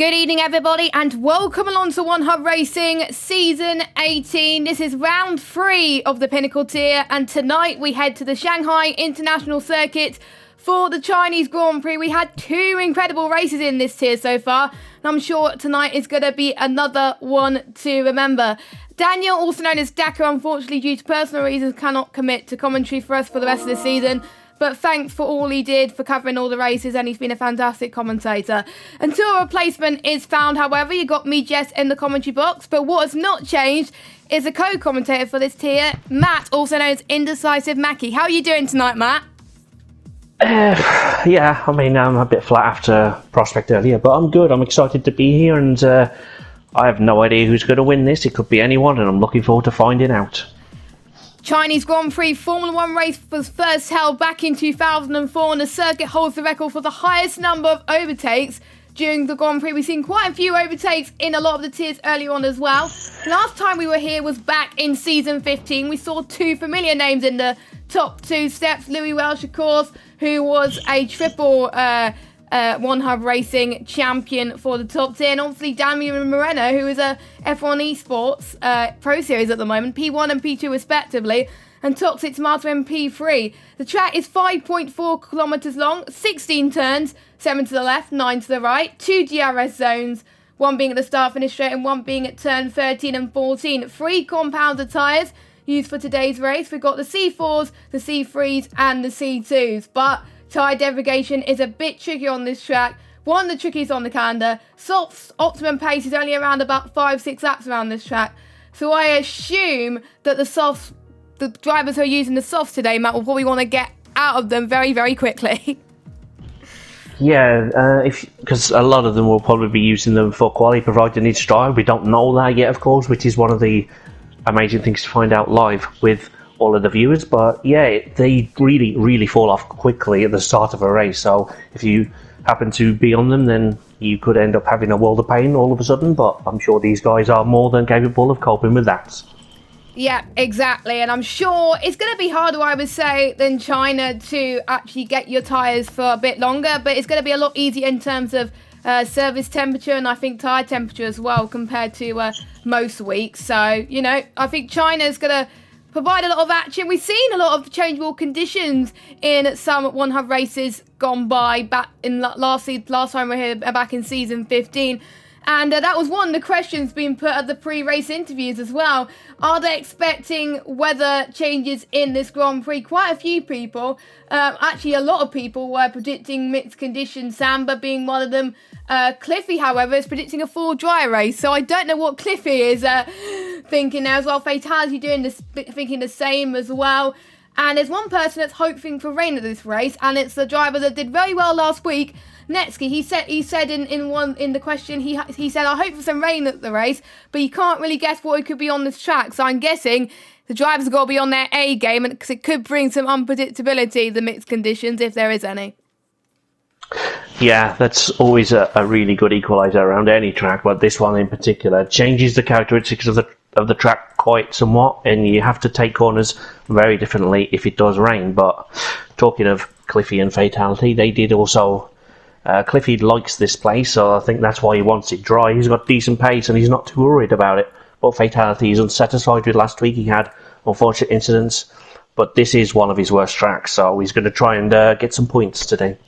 Good evening, everybody, and welcome along to One Hub Racing Season 18. This is round 3 of the Pinnacle tier, and tonight we head to the Shanghai International Circuit for the Chinese Grand Prix. We had 2 incredible races in this tier so far, and I'm sure tonight is going to be another one to remember. Daniel, also known as Daka, unfortunately due to personal reasons cannot commit to commentary for us for the rest of the season. But thanks for all he did for covering all the races, and he's been a fantastic commentator. Until a replacement is found, however, you got me, Jess, in the commentary box. But what has not changed is a co-commentator for this tier, Matt, also known as Indecisive Mackie. How are you doing tonight, Matt? Yeah, I mean, I'm a bit flat after Prospect earlier, but I'm good. I'm excited to be here, and I have no idea who's going to win this. It could be anyone, and I'm looking forward to finding out. Chinese Grand Prix Formula 1 race was first held back in 2004, and the circuit holds the record for the highest number of overtakes during the Grand Prix. We've seen quite a few overtakes in a lot of the tiers earlier on as well. Last time we were here was back in Season 15. We saw 2 familiar names in the top 2 steps. Louis Welsh, of course, who was a triple One Hub Racing champion for the top tier, and obviously Damian Moreno, who is a F1 Esports Pro Series at the moment, P1 and P2 respectively, and Toxic Tomato in P3. The track is 5.4 kilometers long, 16 turns, 7 to the left, 9 to the right, 2 DRS zones, 1 being at the start-finish straight and 1 being at turn 13 and 14. 3 compounded tyres used for today's race. We've got the C4s, the C3s and the C2s, but tyre degradation is a bit tricky on this track. One of the trickiest on the calendar. Soft's optimum pace is only around about 5-6 laps around this track. So I assume that the drivers who are using the softs today, Matt, will probably want to get out of them very, very quickly. Yeah, because a lot of them will probably be using them for quality, providing it's dry. We don't know that yet, of course, which is one of the amazing things to find out live with all of the viewers. But yeah, they really, really fall off quickly at the start of a race. So if you happen to be on them, then you could end up having a world of pain all of a sudden. But I'm sure these guys are more than capable of coping with that. Yeah, exactly. And I'm sure it's going to be harder, I would say, than China to actually get your tyres for a bit longer. But it's going to be a lot easier in terms of service temperature and I think tyre temperature as well compared to most weeks. So, you know, I think China's going to provide a lot of action. We've seen a lot of changeable conditions in some One Hub races gone by back in last time we were here back in Season 15. And that was one of the questions being put at the pre-race interviews as well. Are they expecting weather changes in this Grand Prix? Quite a few people, actually a lot of people, were predicting mixed conditions, Samba being one of them. Cliffy, however, is predicting a full dry race. So I don't know what Cliffy is thinking now as well. Fatality thinking the same as well. And there's one person that's hoping for rain at this race, and it's the driver that did very well last week, Netsky. He said in the question, he said, I hope for some rain at the race, but you can't really guess what it could be on this track. So I'm guessing the drivers have got to be on their A game, because it could bring some unpredictability, the mixed conditions, if there is any. Yeah, that's always a really good equaliser around any track, but this one in particular changes the characteristics of the track quite somewhat, and you have to take corners very differently if it does rain. But talking of Cliffy and Fatality, they did also. Cliffy likes this place, so I think that's why he wants it dry. He's got decent pace and he's not too worried about it. But Fatality is unsatisfied with last week. He had unfortunate incidents, but this is one of his worst tracks, so he's going to try and get some points today.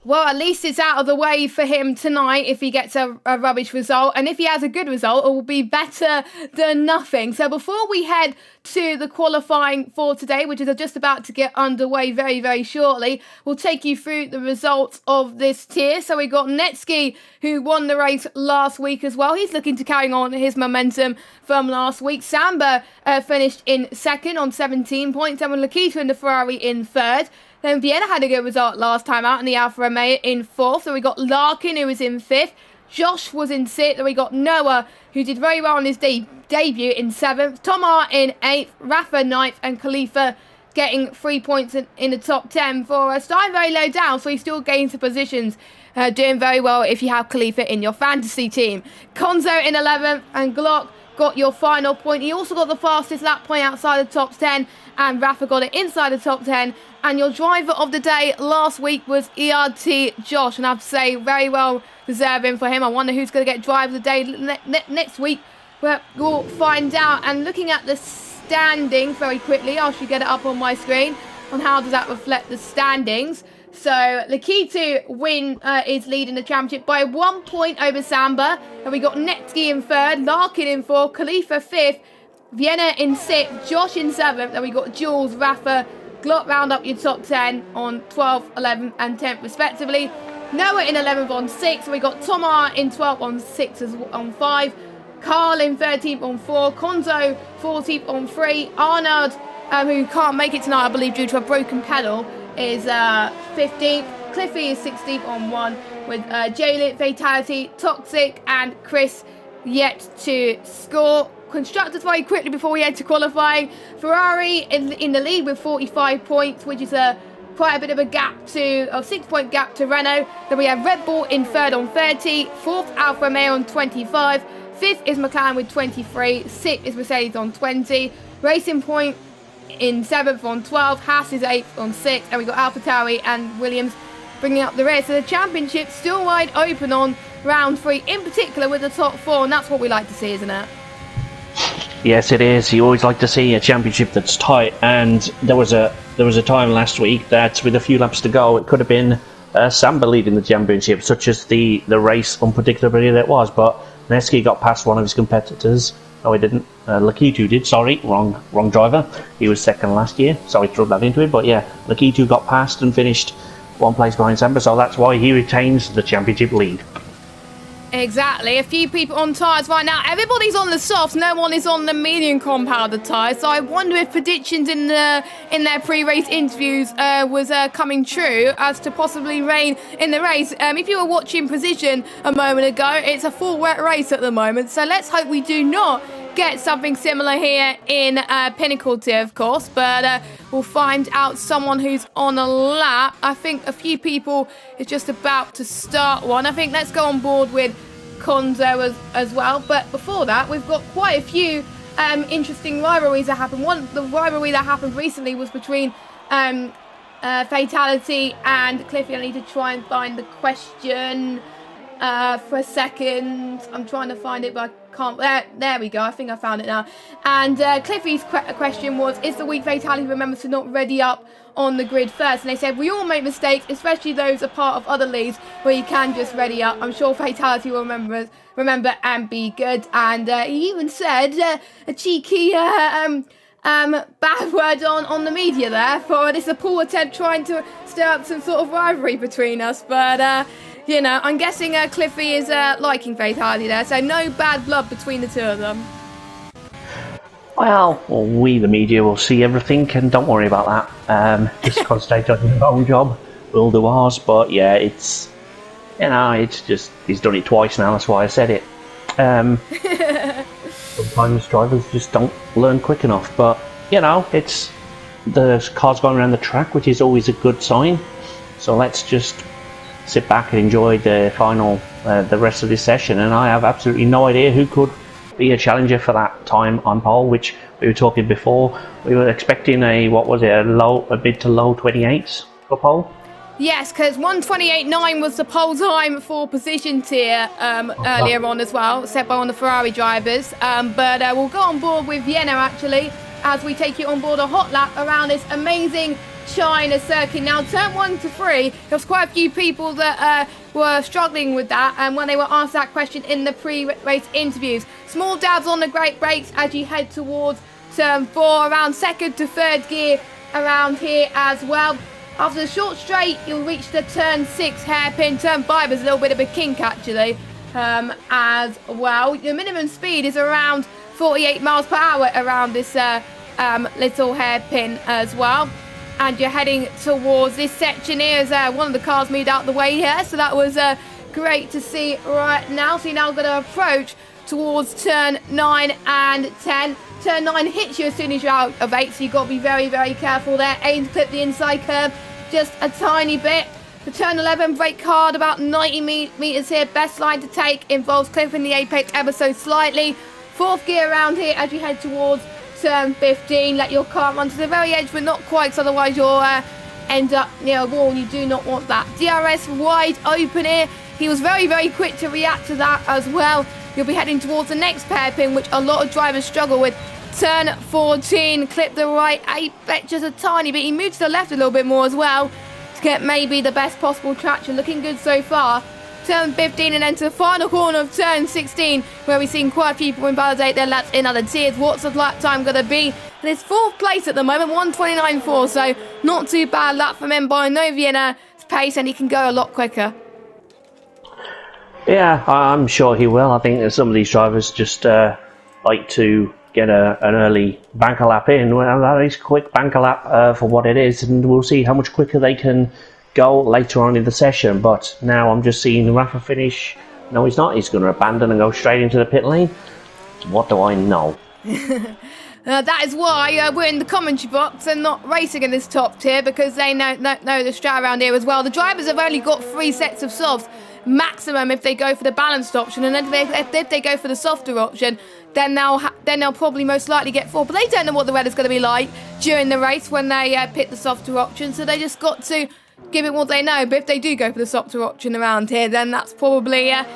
Well, at least it's out of the way for him tonight if he gets a rubbish result. And if he has a good result, it will be better than nothing. So before we head to the qualifying for today, which is just about to get underway very, very shortly, we'll take you through the results of this tier. So we got Netsky, who won the race last week as well. He's looking to carry on his momentum from last week. Samba finished in second on 17 points. And Lakita in the Ferrari in third. Then Vienna had a good result last time out in the Alfa Romeo in fourth. So we got Larkin, who was in fifth. Josh was in sixth. Then we got Noah, who did very well on his debut in seventh. Tomar in eighth. Rafa ninth. And Khalifa getting 3 points in the top 10 for starting very low down. So he still gains the positions. Doing very well if you have Khalifa in your fantasy team. Konzo in 11th. And Glock got your final point. He also got the fastest lap point outside the top 10, and Rafa got it inside the top 10. And your driver of the day last week was ERT Josh, and I have to say, very well deserving for him. I wonder who's going to get driver of the day next week. We'll find out. And looking at the standings very quickly, I should get it up on my screen on how does that reflect the standings. So Lakitu is leading the championship by 1 point over Samba. And we got Netsky in third, Larkin in fourth, Khalifa fifth, Vienna in sixth, Josh in seventh. Then we got Jules, Rafa, Glot round up your top 10 on 12th, 11th and 10th respectively. Noah in 11th on 6th. We got Tomar in 12th on 6 on 5. Carl in 13th on 4. Konzo 14th on 3. Arnold, who can't make it tonight, I believe, due to a broken pedal, is 15th. Cliffy is 16th on 1 with Jaylit, Fatality, Toxic and Chris yet to score. Constructors very quickly before we head to qualifying. Ferrari in the lead with 45 points, which is quite a bit of a gap to, a 6-point gap to Renault. Then we have Red Bull in third on 30, fourth Alfa Romeo on 25, fifth is McLaren with 23, sixth is Mercedes on 20, Racing Point in 7th on 12, Haas is 8th on 6, and we got AlphaTauri and Williams bringing up the rear. So the championship still wide open on round 3, in particular with the top 4, and that's what we like to see, isn't it? Yes, it is. You always like to see a championship that's tight, and there was a time last week that with a few laps to go, it could have been Samba leading the championship, such as the race unpredictability that it was. But Neski got past one of his competitors. No, he didn't. Lakitu did. Sorry, wrong driver. He was second last year, so he threw that into it. But yeah, Lakitu got past and finished one place behind Samba, so that's why he retains the championship lead. Exactly. A few people on tyres right now. Everybody's on the softs. No one is on the medium compounded tyres. So I wonder if predictions in their pre-race interviews was coming true as to possibly rain in the race. If you were watching Precision a moment ago, it's a full wet race at the moment. So let's hope we do not get something similar here in Pinnacle tier, of course. But we'll find out someone who's on a lap. I think a few people is just about to start one. I think let's go on board with Konzo as well. But before that, we've got quite a few interesting rivalries that happened. The rivalry that happened recently was between Fatality and Cliffy. I need to try and find the question for a second. I'm trying to find it, but I can't. There we go. I think I found it now. And Cliffy's question was, is the weak Fatality remember to not ready up on the grid first? And they said, we all make mistakes, especially those are part of other leagues where you can just ready up. I'm sure Fatality will remember and be good. And he even said a cheeky bad word on the media there for this poor attempt trying to stir up some sort of rivalry between us. But you know, I'm guessing Cliffy is liking Fatality there, so no bad blood between the two of them. Well, we, the media, will see everything, and don't worry about that. Just concentrate on your own job. We'll do ours, but yeah, it's, you know, it's just, he's done it twice now, that's why I said it. Sometimes drivers just don't learn quick enough, but, you know, it's, the car's going around the track, which is always a good sign. So let's just sit back and enjoy the final, the rest of this session, and I have absolutely no idea who could be a challenger for that time on pole, which we were talking before. We were expecting a mid to low 28s for pole. Yes, because 1:28.9 was the pole time for position tier earlier on as well, set by one of the Ferrari drivers. But we'll go on board with Vienna actually, as we take you on board a hot lap around this amazing China circuit. Now, turn 1 to 3, there was quite a few people that were struggling with that, and when they were asked that question in the pre-race interviews. Small dabs on the great brakes as you head towards turn 4, around 2nd to 3rd gear around here as well. After the short straight, you'll reach the turn 6 hairpin. Turn 5 is a little bit of a kink actually as well. Your minimum speed is around 48 miles per hour around this little hairpin as well. And you're heading towards this section here as one of the cars moved out the way here. So that was great to see right now. So you're now going to approach towards turn 9 and 10. Turn 9 hits you as soon as you're out of 8. So you've got to be very, very careful there. Aim to clip the inside curb just a tiny bit. For turn 11, brake hard about 90 metres here. Best line to take involves clipping the apex ever so slightly. fourth gear around here as you head towards turn 15. Let your car run to the very edge, but not quite, so otherwise you'll end up near a wall, and you do not want that. DRS wide open here. He was very, very quick to react to that as well. You'll be heading towards the next hairpin, which a lot of drivers struggle with. Turn 14, clip the right, bet just a tiny bit. He moved to the left a little bit more as well to get maybe the best possible traction. Looking good so far. Turn 15 and then to the final corner of turn 16, where we've seen quite a few people invalidate their laps in other tiers. What's the lap time going to be? And it's fourth place at the moment, 1:29.4, so not too bad lap from him by no Vienna's pace, and he can go a lot quicker. Yeah, I'm sure he will. I think that some of these drivers just like to get an early banker lap in. Well, that is a quick banker lap for what it is, and we'll see how much quicker they can go later on in the session. But now I'm just seeing Rafa finish. No, he's not. He's going to abandon and go straight into the pit lane. What do I know? That is why we're in the commentary box and not racing in this top tier, because they know the strat around here as well. The drivers have only got 3 sets of softs maximum if they go for the balanced option, and then if they go for the softer option, then they'll probably most likely get 4. But they don't know what the weather's going to be like during the race when they pick the softer option, so they just got to give it what they know. But if they do go for the softer option around here, then that's probably a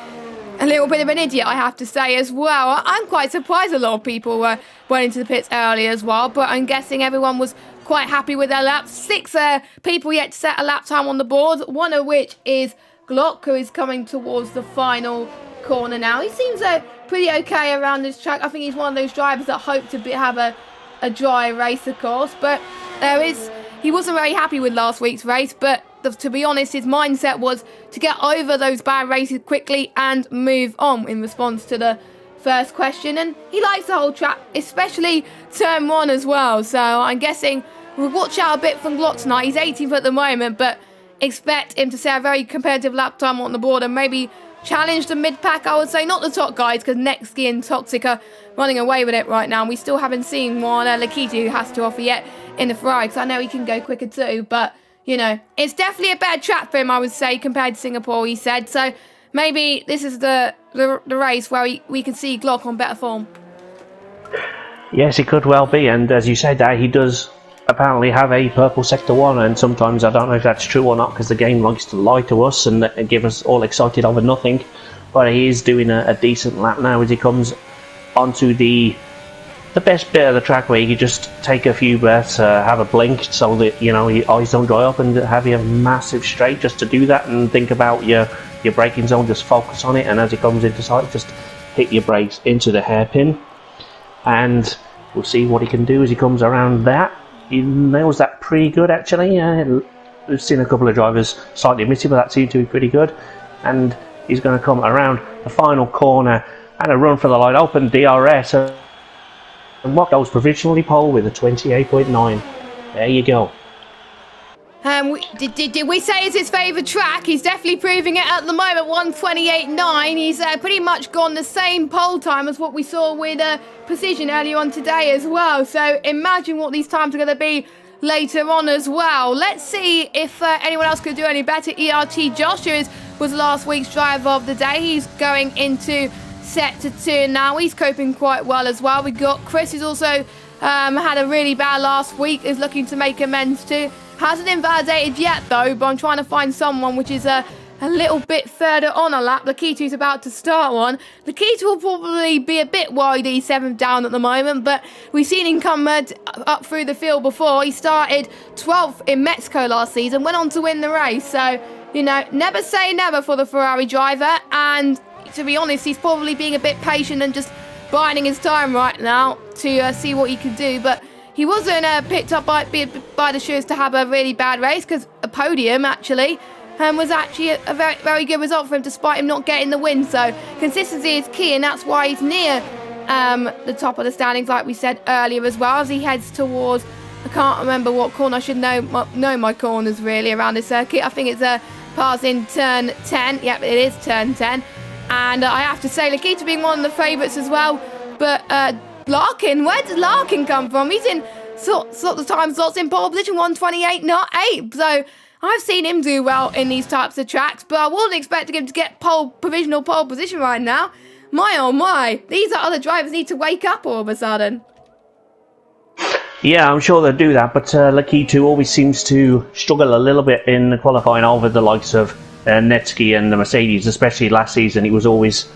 little bit of an idiot, I have to say, as well. I'm quite surprised a lot of people went into the pits early as well, but I'm guessing everyone was quite happy with their laps. 6 people yet to set a lap time on the board, one of which is Glock, who is coming towards the final corner now. He seems pretty okay around this track. I think he's one of those drivers that hope to have a dry race, of course, but he wasn't very happy with last week's race, but to be honest, his mindset was to get over those bad races quickly and move on in response to the first question. And he likes the whole track, especially turn 1 as well. So I'm guessing we'll watch out a bit from Glock tonight. He's 18th at the moment, but expect him to set a very competitive lap time on the board and maybe challenge the mid-pack, I would say. Not the top guys, because Nextski and Toxic are running away with it right now. And we still haven't seen what Lakita has to offer yet in the Ferrari, because I know he can go quicker too, but you know, it's definitely a better track for him, I would say, compared to Singapore, he said. So maybe this is the race where we can see Glock on better form. Yes, it could well be, and as you said that, he does apparently have a purple sector 1, and sometimes I don't know if that's true or not, because the game likes to lie to us and give us all excited over nothing. But he is doing a decent lap now as he comes onto the best bit of the track, where you can just take a few breaths, have a blink, so that your eyes don't dry up, and have your massive straight just to do that, and think about your braking zone. Just focus on it, and as it comes into sight, just hit your brakes into the hairpin, and we'll see what he can do as he comes around that. He nails that pretty good, actually. We've seen a couple of drivers slightly miss it, but that seemed to be pretty good. And he's going to come around the final corner and a run for the light open DRS. And what goes provisionally pole with a 28.9. There you go. Did we say it's his favourite track? He's definitely proving it at the moment. 1:28.9. He's pretty much gone the same pole time as what we saw with Precision earlier on today as well. So imagine what these times are going to be later on as well. Let's see if anyone else could do any better. ERT Josh, who was last week's driver of the day. He's going into sector 2 now. He's coping quite well as well. We got Chris, who's also had a really bad last week, is looking to make amends too. Hasn't invalidated yet though, but I'm trying to find someone which is a little bit further on a lap. Lakitu's about to start one. Lakitu will probably be a bit wide, he's 7th down at the moment, but we've seen him come up through the field before. He started 12th in Mexico last season, went on to win the race. So, never say never for the Ferrari driver. And to be honest, he's probably being a bit patient and just biding his time right now to see what he can do. But he wasn't picked up by the shoes to have a really bad race, because a podium actually was actually a very, very good result for him, despite him not getting the win. So consistency is key, and that's why he's near the top of the standings, like we said earlier as well, as he heads towards, I can't remember what corner. I should know my corners really around this circuit. I think it's passing turn 10. Yep, it is turn 10. And I have to say, Lakita being one of the favourites as well. But Larkin, where does Larkin come from? He's in sort of time slots in pole position, 1:28, not 8. So I've seen him do well in these types of tracks, but I wasn't expecting him to get provisional pole position right now. My oh my, these other drivers need to wake up all of a sudden. Yeah, I'm sure they'll do that, but Lakitu always seems to struggle a little bit in qualifying over the likes of Netsky and the Mercedes, especially last season. He was always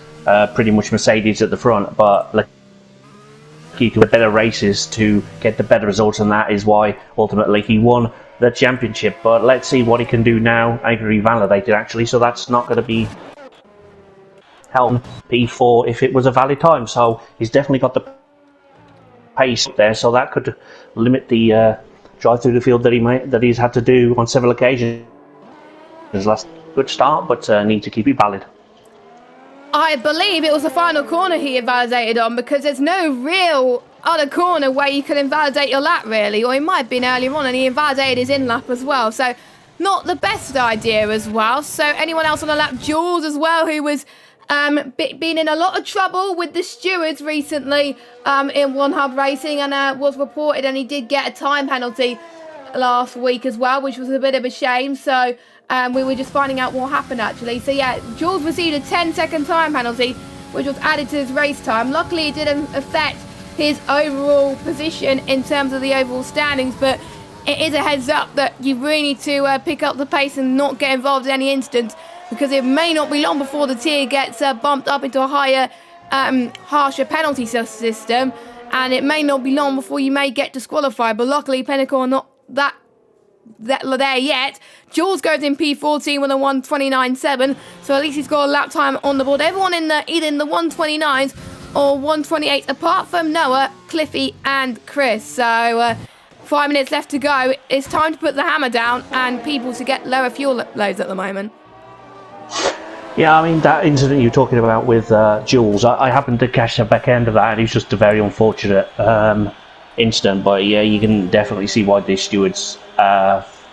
pretty much Mercedes at the front, but Lakitu had better races to get the better results, and that is why ultimately he won the championship. But let's see what he can do now. I revalidated actually, so that's not going to be held P4 if it was a valid time, so he's definitely got the pace there, so that could limit the drive through the field that he's had to do on several occasions. His last good start, but need to keep it valid. I believe it was the final corner he invalidated on, because there's no real other corner where you can invalidate your lap really, or it might have been earlier on and he invalidated his in lap as well, so not the best idea as well. So anyone else on the lap? Jules as well, who was been in a lot of trouble with the stewards recently in One Hub Racing, and was reported, and he did get a time penalty last week as well, which was a bit of a shame. So we were just finding out what happened actually. So yeah, Jules received a 10-second time penalty, which was added to his race time. Luckily it didn't affect his overall position in terms of the overall standings, but it is a heads up that you really need to pick up the pace and not get involved in any instance, because it may not be long before the tier gets bumped up into a higher, harsher penalty system, and it may not be long before you may get disqualified. But luckily, Pinnacle are not that there yet. Jules goes in P14 with a 1:29.7, so at least he's got a lap time on the board. Everyone in either in the 1:29s or 1:28, apart from Noah, Cliffy, and Chris. So 5 minutes left to go. It's time to put the hammer down and people to get lower fuel loads at the moment. Yeah, I mean, that incident you're talking about with Jules, I happened to catch the back end of that, and it was just a very unfortunate incident. But yeah, you can definitely see why the stewards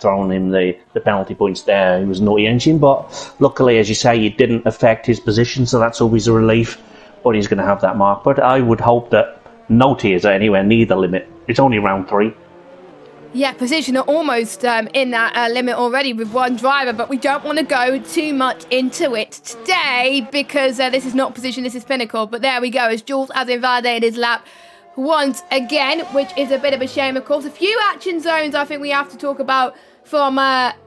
thrown him the penalty points there. He was a naughty engine, but luckily, as you say, it didn't affect his position, so that's always a relief. But he's going to have that mark. But I would hope that no tiers are anywhere near the limit. It's only round 3. Yeah, position are almost in that limit already with one driver, but we don't want to go too much into it today because this is not position, this is Pinnacle. But there we go, as Jules has invalidated his lap once again, which is a bit of a shame, of course. A few action zones I think we have to talk about from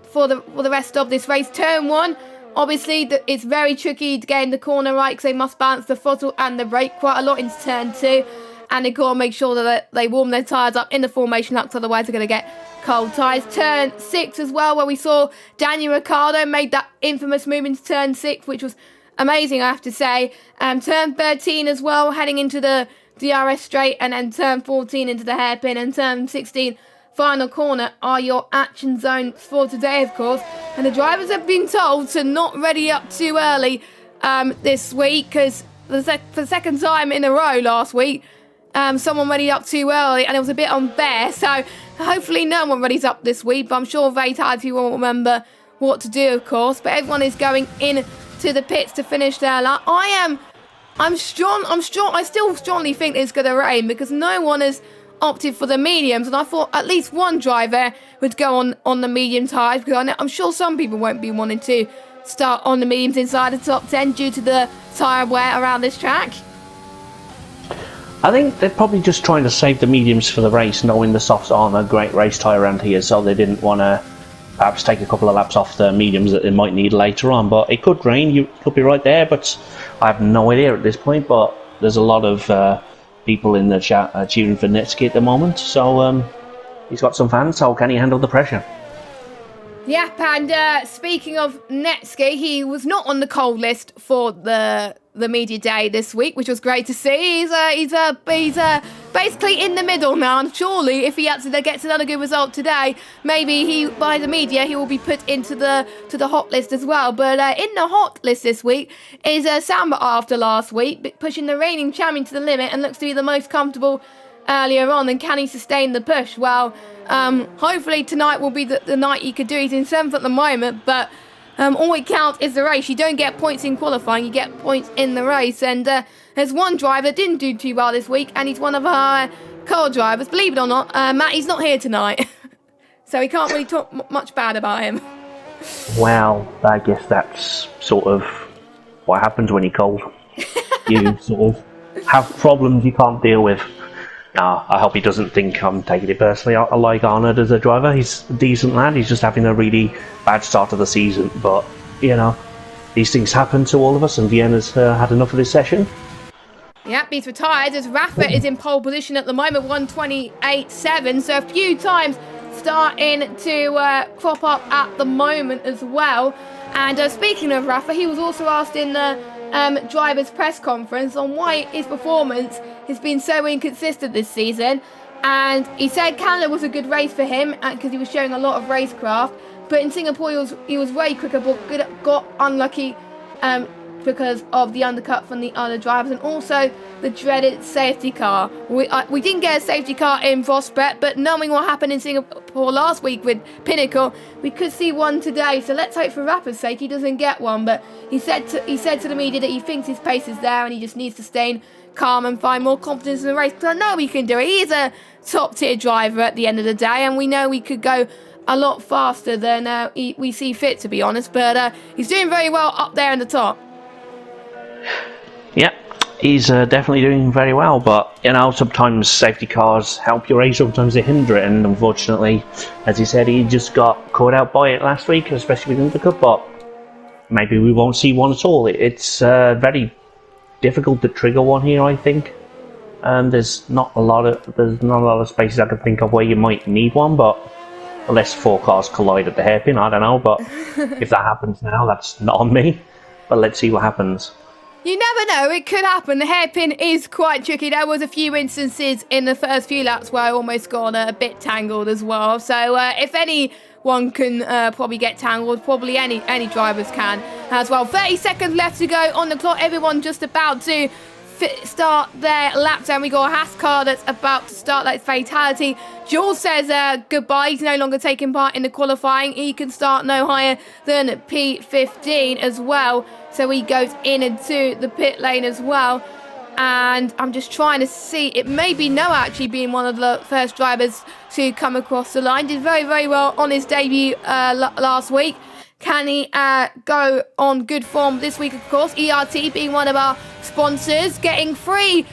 for the rest of this race. Turn 1, obviously, it's very tricky to get in the corner right because they must balance the throttle and the brake quite a lot into Turn 2. And they've got to make sure that they warm their tyres up in the formation lap, otherwise they're going to get cold tyres. Turn 6 as well, where we saw Daniel Ricciardo made that infamous move into Turn 6, which was amazing, I have to say. Turn 13 as well, heading into the DRS straight, and then Turn 14 into the hairpin, and Turn 16 final corner are your action zones for today, of course. And the drivers have been told to not ready up too early this week, because for the second time in a row last week, someone readied up too early, and it was a bit unfair. So hopefully no one readies up this week, but I'm sure Vitality will remember what to do, of course. But everyone is going in to the pits to finish their lap. I still strongly think it's going to rain because no one has opted for the mediums, and I thought at least one driver would go on the medium tyres, because I'm sure some people won't be wanting to start on the mediums inside the top 10 due to the tyre wear around this track. I think they're probably just trying to save the mediums for the race, knowing the softs aren't a great race tyre around here, so they didn't want to perhaps take a couple of laps off the mediums that they might need later on. But it could rain, you could be right there, but I have no idea at this point. But there's a lot of people in the chat cheering for Netsky at the moment, so he's got some fans, so can he handle the pressure? Yep, and speaking of Netsky, he was not on the cold list for the media day this week, which was great to see. He's basically in the middle now, and surely if he actually gets another good result today, maybe by the media he will be put into the hot list as well. But in the hot list this week is Samba after last week, pushing the reigning champion to the limit and looks to be the most comfortable earlier on. And can he sustain the push? Well, hopefully tonight will be the night he could do. He's in 7th at the moment, but all it counts is the race. You don't get points in qualifying, you get points in the race. And there's one driver that didn't do too well this week, and he's one of our car drivers. Believe it or not, Matt, he's not here tonight. So we can't really talk much bad about him. Well, I guess that's sort of what happens when you're cold. you sort of have problems you can't deal with. No, I hope he doesn't think I'm taking it personally. I like Arnold as a driver. He's a decent lad. He's just having a really bad start of the season. But, these things happen to all of us, and Vienna's had enough of this session. Yep, he's retired as Rafa is in pole position at the moment, 128.7. So a few times starting to crop up at the moment as well. And speaking of Rafa, he was also asked in the drivers' press conference on why his performance has been so inconsistent this season. And he said Canada was a good race for him because he was showing a lot of racecraft. But in Singapore, he was way quicker, but got unlucky because of the undercut from the other drivers and also the dreaded safety car. We didn't get a safety car in Prospect, but knowing what happened in Singapore last week with Pinnacle, we could see one today. So let's hope for Rapa's sake he doesn't get one. But he said to the media that he thinks his pace is there and he just needs to stay calm and find more confidence in the race. Because I know he can do it. He's a top tier driver at the end of the day, and we know we could go a lot faster than we see fit, to be honest. But he's doing very well up there in the top. Yeah, he's definitely doing very well, but sometimes safety cars help your race, sometimes they hinder it, and unfortunately, as he said, he just got caught out by it last week, especially with undercut. But maybe we won't see one at all. It's very difficult to trigger one here, I think, and there's not a lot of spaces I can think of where you might need one, but unless four cars collide at the hairpin, I don't know. But if that happens now, that's not on me. But let's see what happens. You never know, it could happen. The hairpin is quite tricky. There was a few instances in the first few laps where I almost got a bit tangled as well. So if anyone can probably get tangled, probably any drivers can as well. 30 seconds left to go on the clock. Everyone just about to start their laps, and we got a Haas car that's about to start that fatality. Jules says goodbye. He's no longer taking part in the qualifying. He can start no higher than P15 as well, so he goes into the pit lane as well. And I'm just trying to see, it may be Noah actually being one of the first drivers to come across the line. Did very, very well on his debut last week. Can he go on good form this week, of course? ERT being one of our sponsors, getting free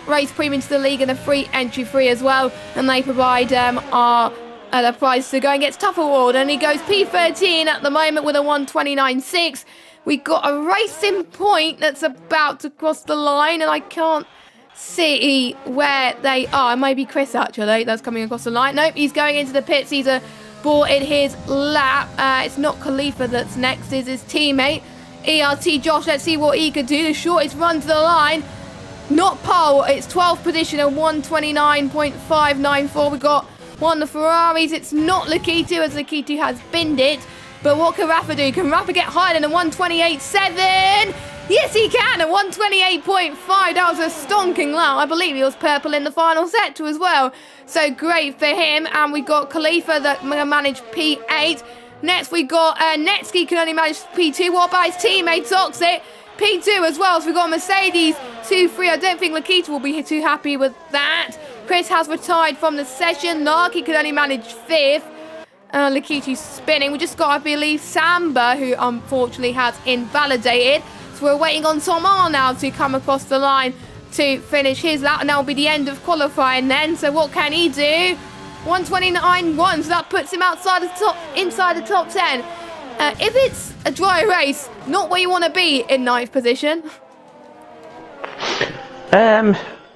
race premium to the league and a free entry free as well. And they provide the prize to go and get Tough Award. And he goes P13 at the moment with a 129.6. We got a racing point that's about to cross the line, and I can't see where they are. Maybe Chris, actually, that's coming across the line. Nope, he's going into the pits. He's aborted his lap. It's not Khalifa that's next, it's his teammate. ERT Josh, let's see what he could do. The shortest run to the line. Not pole, it's 12th position at 129.594. We got one of the Ferraris. It's not Lakitu, as Lakitu has binned it. But what can Rafa do? Can Rafa get higher than a 128.7? Yes, he can. A 128.5. That was a stonking lap. I believe he was purple in the final sector as well. So great for him. And we got Khalifa that managed P8. Next, we got Netsky can only manage P2. What about his teammate Toxic? P2 as well. So we got Mercedes 2-3. I don't think Lakitu will be too happy with that. Chris has retired from the session. Larky can only manage 5th. Lakitu's spinning. We just got, I believe, Samba, who unfortunately has invalidated. So we're waiting on Tom R now to come across the line to finish his lap, and that will be the end of qualifying then. So what can he do? 129.1, so that puts him inside the top 10. If it's a dry race, not where you want to be in 9th position.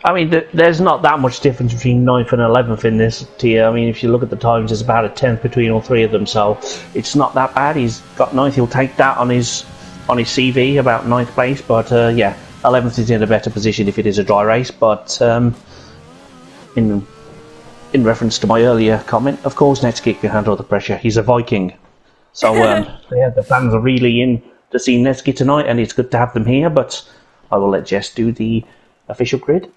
I mean, there's not that much difference between 9th and 11th in this tier. I mean, if you look at the times, there's about a 10th between all three of them, so it's not that bad. He's got 9th, he'll take that on his CV, about 9th place, but yeah, 11th is in a better position if it is a dry race. But in reference to my earlier comment, of course, Netsky can handle the pressure. He's a Viking. So yeah, the fans are really in to see Netsky tonight, and it's good to have them here, but I will let Jess do the official grid.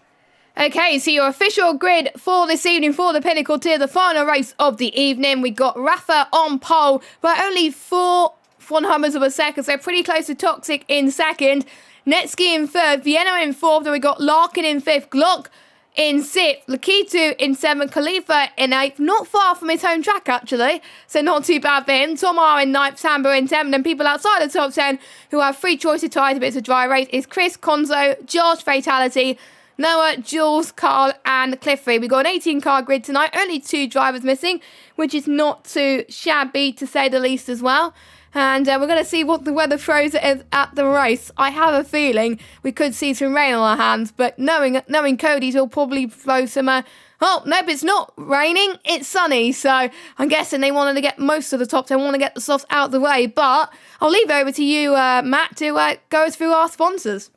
Okay, so your official grid for this evening for the Pinnacle tier, the final race of the evening. We got Rafa on pole by only 4/100 of a second, so pretty close to Toxic in second. Netsky in third, Vienna in fourth, then we got Larkin in fifth, Glock in 6th, Lakitu in 7th, Khalifa in 8th, not far from his home track actually, so not too bad for him. Tom R in 9th, Samba in 10th, and people outside the top 10 who have 3 choices tyres, but it's a dry race, is Chris, Konzo, Josh, Fatality, Noah, Jules, Carl and Cliffrey. We've got an 18-car grid tonight, only 2 drivers missing, which is not too shabby to say the least as well. And we're going to see what the weather throws at the race. I have a feeling we could see some rain on our hands, but knowing Cody's, he'll probably throw some... oh, nope, it's not raining, it's sunny. So I'm guessing they wanted to get most of the top 10, want to get the softs out of the way. But I'll leave it over to you, Matt, to go through our sponsors.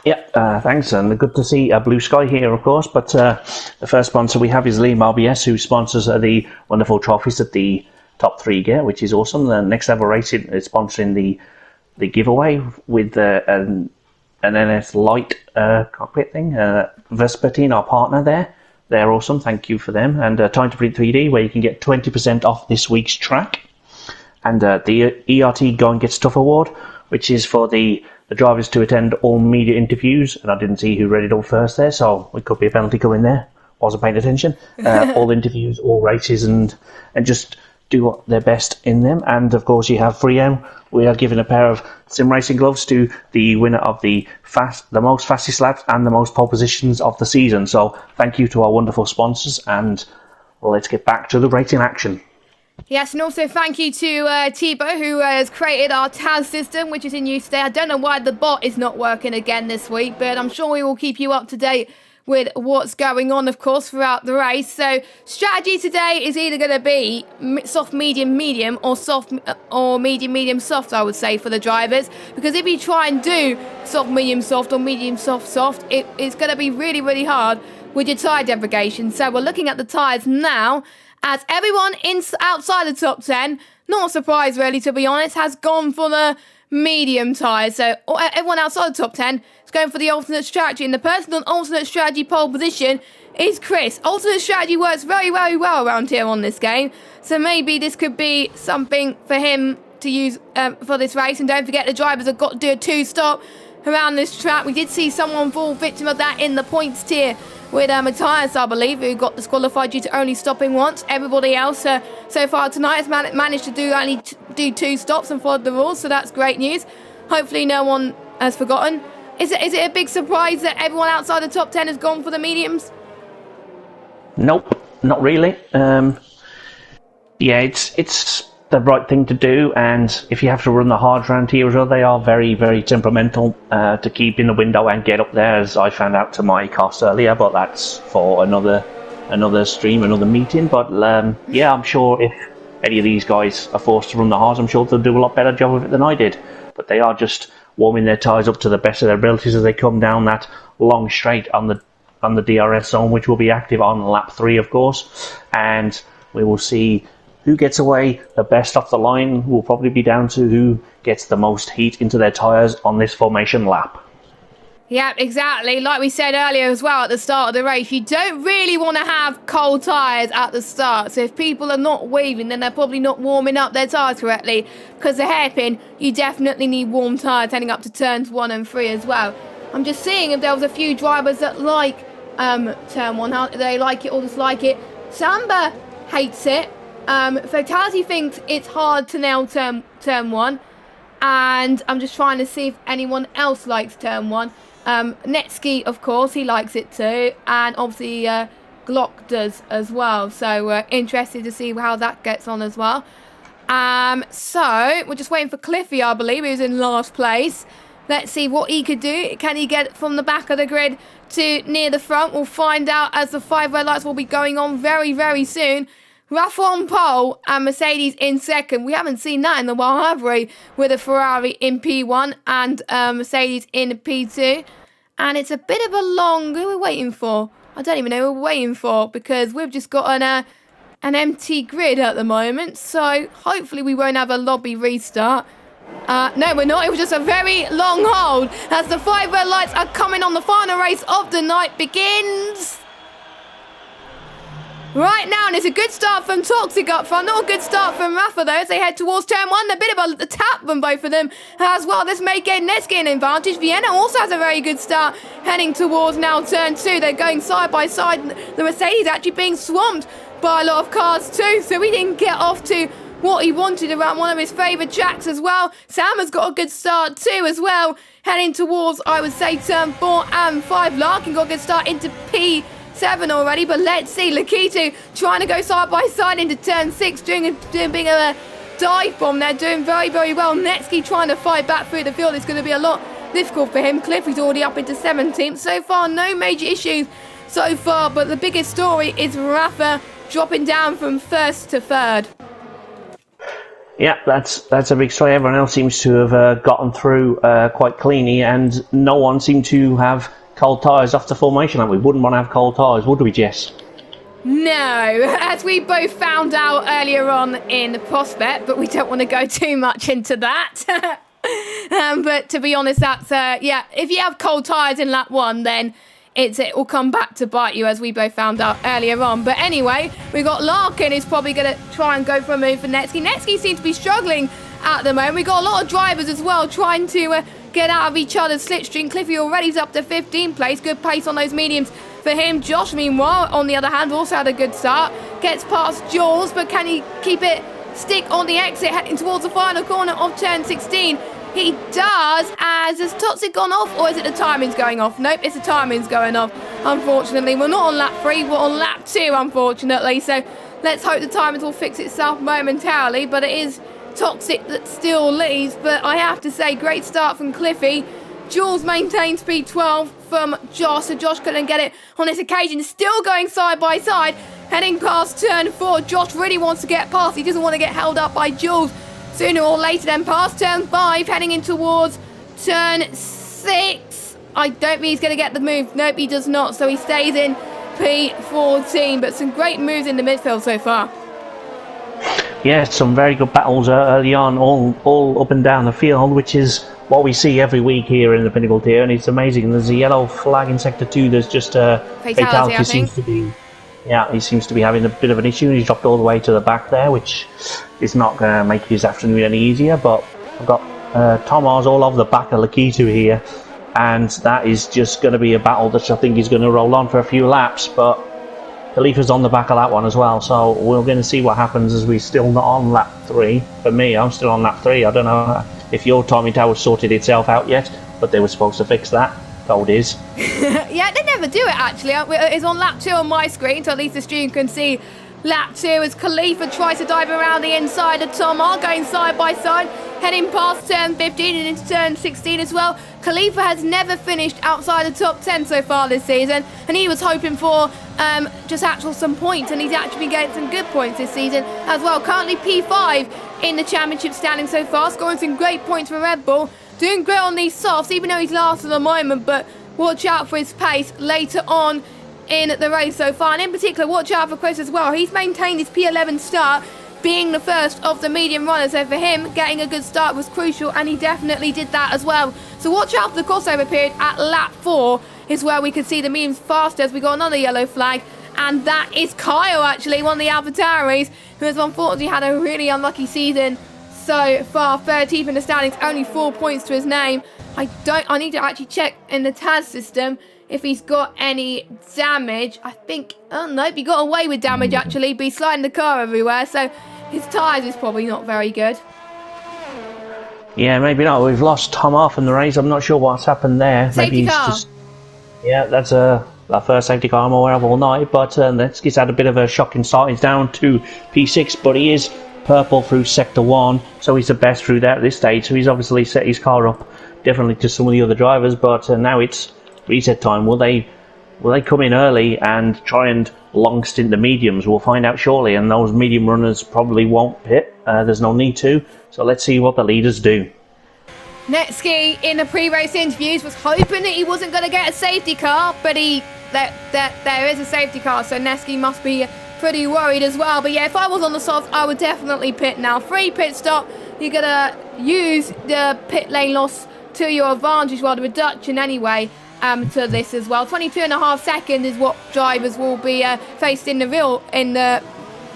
Yeah, thanks, and good to see Blue Sky here, of course. But the first sponsor we have is Liam RBS, who sponsors the wonderful trophies that the top 3 get, which is awesome. The Next Level Racing is sponsoring the giveaway with an NS Light cockpit thing. Vespertine, our partner there, they're awesome. Thank you for them. And Time to Print 3D, where you can get 20% off this week's track. And the ERT Go and Get Stuff Award, which is for the drivers to attend all media interviews. And I didn't see who read it all first there, so it could be a penalty coming there. Wasn't paying attention. All interviews, all races, and just do their best in them. And of course you have 3M. We are giving a pair of sim racing gloves to the winner of the most fastest laps and the most pole positions of the season. So thank you to our wonderful sponsors, and let's get back to the racing action. Yes, and also thank you to Tebow, who has created our TAS system, which is in use today. I don't know why the bot is not working again this week, but I'm sure we will keep you up to date with what's going on, of course, throughout the race. So strategy today is either going to be soft, medium, medium, or soft, or medium, medium, soft, I would say, for the drivers. Because if you try and do soft, medium, soft, or medium, soft, soft, it's going to be really, really hard with your tyre degradation. So we're looking at the tyres now, as everyone outside the top 10, not a surprise really, to be honest, has gone for the medium tyres. So everyone outside the top 10 is going for the alternate strategy, and the person on alternate strategy pole position is Chris. Alternate strategy works very, very well around here on this game, so maybe this could be something for him to use for this race. And don't forget, the drivers have got to do a 2-stop around this track. We did see someone fall victim of that in the points tier with Matthias, I believe, who got disqualified due to only stopping once. Everybody else so far tonight has managed to do 2 stops and followed the rules, so that's great news. Hopefully no one has forgotten. Is it a big surprise that everyone outside the top 10 has gone for the mediums? Nope, not really. Yeah, it's the right thing to do, and if you have to run the hard round here as well, they are very, very temperamental to keep in the window and get up there, as I found out to my cost earlier, but that's for another stream, another meeting. But yeah, I'm sure if any of these guys are forced to run the hards, I'm sure they'll do a lot better job of it than I did. But they are just warming their tyres up to the best of their abilities as they come down that long straight on the DRS zone, which will be active on lap 3, of course, and we will see who gets away the best off the line. Will probably be down to who gets the most heat into their tyres on this formation lap. Yeah, exactly. Like we said earlier as well at the start of the race, you don't really want to have cold tyres at the start. So if people are not weaving, then they're probably not warming up their tyres correctly. Because the hairpin, you definitely need warm tyres heading up to turns 1 and 3 as well. I'm just seeing if there was a few drivers that like turn 1, how they like it or dislike it. Samba hates it. Fatality thinks it's hard to nail turn 1, and I'm just trying to see if anyone else likes turn 1. Netski, of course, he likes it too, and obviously Glock does as well, so we're interested to see how that gets on as well. So we're just waiting for Cliffy, I believe, who's in last place. Let's see what he could do. Can he get from the back of the grid to near the front? We'll find out as the 5 red lights will be going on very, very soon. Rafa on pole and Mercedes in second. We haven't seen that in a while, have we? With a Ferrari in P1 and Mercedes in P2. And it's a bit of a long... Who are we waiting for? I don't even know who we're waiting for, because we've just got an empty grid at the moment. So hopefully we won't have a lobby restart. No, we're not. It was just a very long hold as the 5 red lights are coming on. The final race of the night begins right now, and it's a good start from Toxic up front. Not a good start from Rafa, though, as they head towards turn 1. A bit of a tap from both of them as well. This may give Netsky an advantage. Vienna also has a very good start heading towards now turn 2. They're going side by side. The Mercedes actually being swamped by a lot of cars too, so he didn't get off to what he wanted around one of his favourite tracks as well. Sam has got a good start too as well, heading towards, I would say, turn 4 and 5. Larkin got a good start into P7 already, but let's see. Lakitu trying to go side by side into turn 6, doing a bit of a dive bomb there, doing very, very well. Netsky trying to fight back through the field. It's going to be a lot difficult for him. Cliffy's already up into 17th. So far, no major issues so far, but the biggest story is Rafa dropping down from 1st to 3rd. Yeah, that's a big story. Everyone else seems to have gotten through quite cleanly, and no one seemed to have cold tyres off the formation. We wouldn't want to have cold tyres, would we, Jess? No, as we both found out earlier on in the prospect, but we don't want to go too much into that. But to be honest, that's, if you have cold tyres in lap 1, then it will come back to bite you, as we both found out earlier on. But anyway, we got Larkin, who's probably going to try and go for a move for Netsky. Netsky seems to be struggling at the moment. We got a lot of drivers as well trying to get out of each other's slipstream. Cliffy already's up to 15th place. Good pace on those mediums for him. Josh, meanwhile, on the other hand, also had a good start. Gets past Jules, but can he keep it stick on the exit heading towards the final corner of turn 16? He does. Has Toxic gone off, or is it the timing's going off? Nope, it's the timing's going off, unfortunately. We're not on lap 3, we're on lap 2, unfortunately. So let's hope the timings will fix itself momentarily. But it is Toxic that still leads. But I have to say, great start from Cliffy. Jules maintains P12 from Josh, so Josh couldn't get it on this occasion. Still going side by side, heading past turn 4. Josh really wants to get past. He doesn't want to get held up by Jules. Sooner or later, then past turn 5, heading in towards turn 6. I don't think he's going to get the move. Nope, he does not. So he stays in P14. But some great moves in the midfield so far. Yeah, some very good battles early on, all up and down the field, which is what we see every week here in the Pinnacle tier, and it's amazing. There's a yellow flag in Sector 2. There's just a fatality seems to be. Yeah, he seems to be having a bit of an issue. He's dropped all the way to the back there, which is not going to make his afternoon any easier. But I've got Tom Oz all over the back of Lakitu here, and that is just going to be a battle that I think is going to roll on for a few laps. But Khalifa's on the back of that one as well, so we're going to see what happens as we're still not on lap 3. For me, I'm still on lap 3. I don't know if your timing tower sorted itself out yet, but they were supposed to fix that. Told is. Yeah, they never do it actually. It's on lap 2 on my screen, so at least the stream can see lap 2 as Khalifa tries to dive around the inside of Tom R, going side by side, heading past turn 15 and into turn 16 as well. Khalifa has never finished outside the top 10 so far this season, and he was hoping for just actual some points, and he's actually been getting some good points this season as well. Currently P5 in the championship standing so far, scoring some great points for Red Bull. Doing great on these softs, even though he's last at the moment, but watch out for his pace later on in the race so far. And in particular, watch out for Chris as well. He's maintained his P11 start, being the first of the medium runners. So for him, getting a good start was crucial, and he definitely did that as well. So watch out for the crossover period at lap 4 is where we can see the mediums faster, as we got another yellow flag. And that is Kyle, actually, one of the AlphaTauris, who has unfortunately had a really unlucky season so far. 13th in the standings, only 4 points to his name. I need to actually check in the TAS system if he's got any damage. I think, oh nope, he got away with damage actually, but he's sliding the car everywhere, so his tyres is probably not very good. Yeah, maybe not. We've lost Tom off in the race. I'm not sure what's happened there. Safety car. Yeah, that's the first safety car I'm aware of all night, but he's had a bit of a shocking start. He's down to P6, but he is purple through Sector 1, so he's the best through there at this stage, so he's obviously set his car up differently to some of the other drivers. But now it's reset time. Will they come in early and try and long stint the mediums? We'll find out shortly, and those medium runners probably won't pit. There's no need to, so let's see what the leaders do. Netsky in the pre-race interviews was hoping that he wasn't going to get a safety car, but there is a safety car, so Netsky must be pretty worried as well. But yeah, if I was on the soft, I would definitely pit now. Free pit stop, you're going to use the pit lane loss to your advantage, well, the reduction anyway, to this as well. 22.5 seconds is what drivers will be faced in the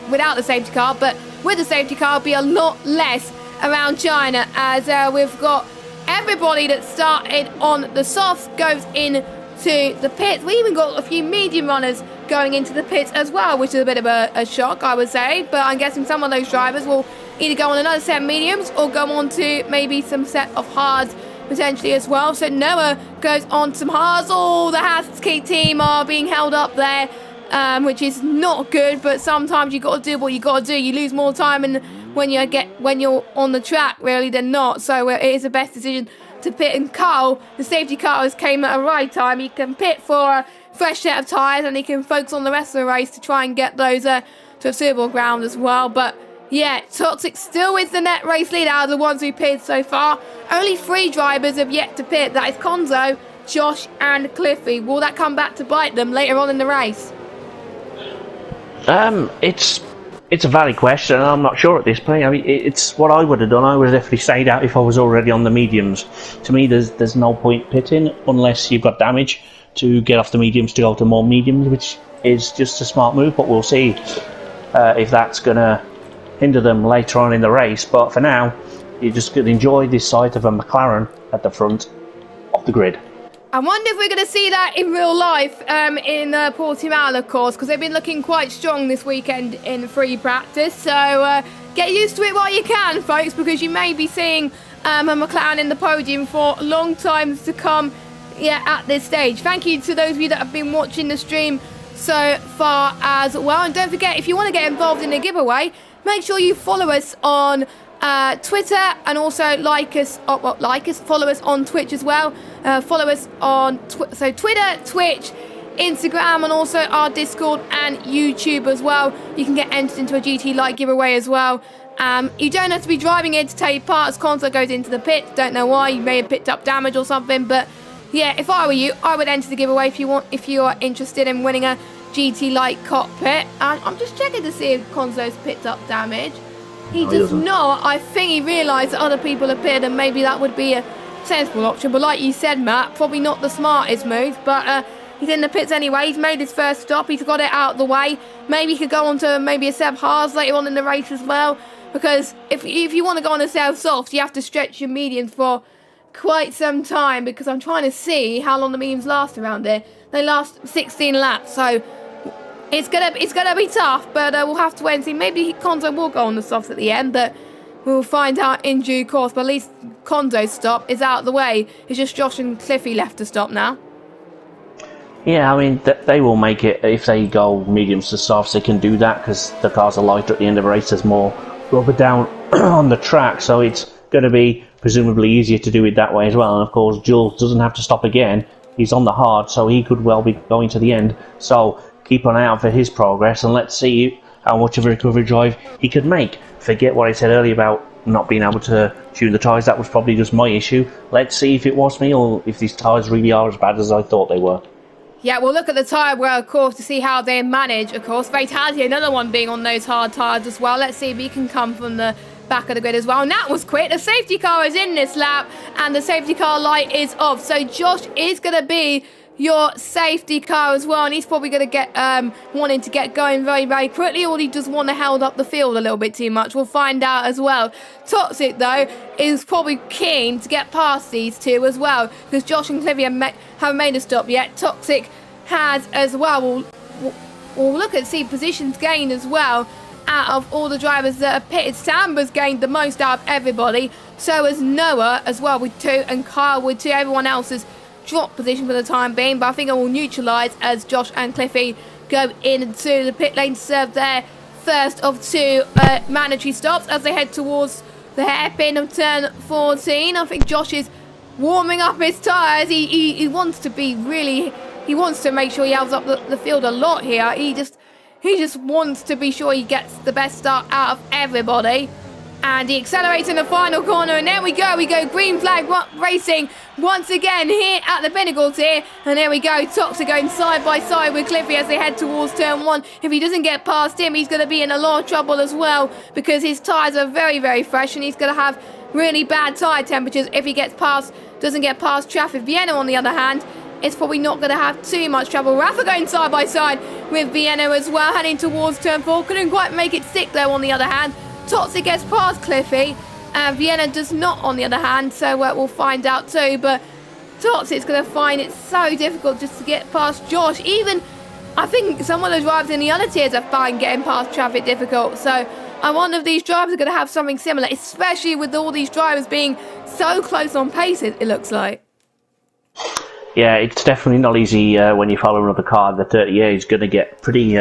without the safety car, but with the safety car, it'll be a lot less around China, as we've got everybody that started on the softs goes into the pits. We even got a few medium runners going into the pits as well, which is a bit of a shock, I would say, but I'm guessing some of those drivers will either go on another set of mediums or go on to maybe some set of hards potentially as well. So Noah goes on some hards. Oh, the Husky team are being held up there, which is not good, but sometimes you got to do what you got to do. You lose more time when you're on the track really than not, so it is the best decision to pit. And Carl, the safety cars came at a right time. He can pit for a fresh set of tyres and he can focus on the rest of the race to try and get those to a suitable ground as well. But yeah, Toxic still is the net race leader out of the ones who pitted so far. Only 3 drivers have yet to pit. That is Konzo, Josh and Cliffy. Will that come back to bite them later on in the race? It's a valid question, and I'm not sure at this point. I mean, it's what I would have done. I would have definitely stayed out if I was already on the mediums. To me, there's no point pitting unless you've got damage to get off the mediums to go to more mediums, which is just a smart move, but we'll see if that's going to hinder them later on in the race. But for now, you just could enjoy this sight of a McLaren at the front of the grid. I wonder if we're going to see that in real life in Portimao, of course, because they've been looking quite strong this weekend in free practice. So get used to it while you can, folks, because you may be seeing a McLaren in the podium for long times to come at this stage. Thank you to those of you that have been watching the stream so far as well. And don't forget, if you want to get involved in a giveaway, make sure you follow us on Twitter, and also follow us on Twitch as well. Follow us on Twitter, Twitch, Instagram, and also our Discord and YouTube as well. You can get entered into a GT Light giveaway as well. You don't have to be driving it to take part, as Console goes into the pit. Don't know why, you may have picked up damage or something, but yeah, if I were you, I would enter the giveaway if you are interested in winning a GT Light cockpit. And I'm just checking to see if Conso's picked up damage. He does not. I think he realised that other people appeared, and maybe that would be a sensible option. But like you said, Matt, probably not the smartest move. But he's in the pits anyway. He's made his first stop. He's got it out of the way. Maybe he could go on to maybe a Seb Haas later on in the race as well. Because if you want to go on a Seb Soft, you have to stretch your mediums for quite some time. Because I'm trying to see how long the mediums last around here. They last 16 laps. So it's gonna be tough, but we'll have to wait and see. Maybe Konzo will go on the softs at the end, but we'll find out in due course. But at least Konzo's stop is out of the way. It's just Josh and Cliffy left to stop now. Yeah, I mean, they will make it. If they go mediums to softs, they can do that because the cars are lighter at the end of the race. There's more rubber down on the track, so it's going to be presumably easier to do it that way as well. And of course, Jules doesn't have to stop again. He's on the hard, so he could well be going to the end. So keep an eye out for his progress, and let's see how much of a recovery drive he could make. Forget what I said earlier about not being able to tune the tyres. That was probably just my issue. Let's see if it was me, or if these tyres really are as bad as I thought they were. Yeah, we'll look at the tyre wear, of course, to see how they manage, of course. Fatality, another one being on those hard tyres as well. Let's see if he can come from the back of the grid as well. And that was quick. The safety car is in this lap, and the safety car light is off. So Josh is going to be your safety car as well, and he's probably going to get wanting to get going very, very quickly, or he just want to hold up the field a little bit too much. We'll find out as well. Toxic, though, is probably keen to get past these two as well, because Josh and Cliffy haven't made a stop yet. Toxic has as well. We'll look at see positions gained as well out of all the drivers that are pitted. Samber's gained the most out of everybody, so has Noah as well with 2, and Kyle with 2. Everyone else has drop position for the time being, but I think it will neutralise as Josh and Cliffy go into the pit lane to serve their first of 2 mandatory stops as they head towards the hairpin of turn 14. I think Josh is warming up his tyres. He wants to be really, he wants to make sure he holds up the field a lot here. He just wants to be sure he gets the best start out of everybody. And he accelerates in the final corner, and there we go. Green flag racing once again here at the Pinnacles here. And there we go. Toxic going side by side with Cliffy as they head towards turn 1. If he doesn't get past him, he's going to be in a lot of trouble as well, because his tyres are very, very fresh, and he's going to have really bad tyre temperatures if he doesn't get past Traffic. Vienna, on the other hand, it's probably not going to have too much trouble. Rafa going side by side with Vienna as well, heading towards turn 4. Couldn't quite make it stick though on the other hand. Toxic gets past Cliffy. Vienna does not on the other hand, so we'll find out too. But Toxic's going to find it so difficult just to get past Josh. Even, I think some of the drivers in the other tiers are finding getting past traffic difficult. So I wonder if these drivers are going to have something similar, especially with all these drivers being so close on pace, it looks like. Yeah, it's definitely not easy when you follow another car. The 38 is going to get pretty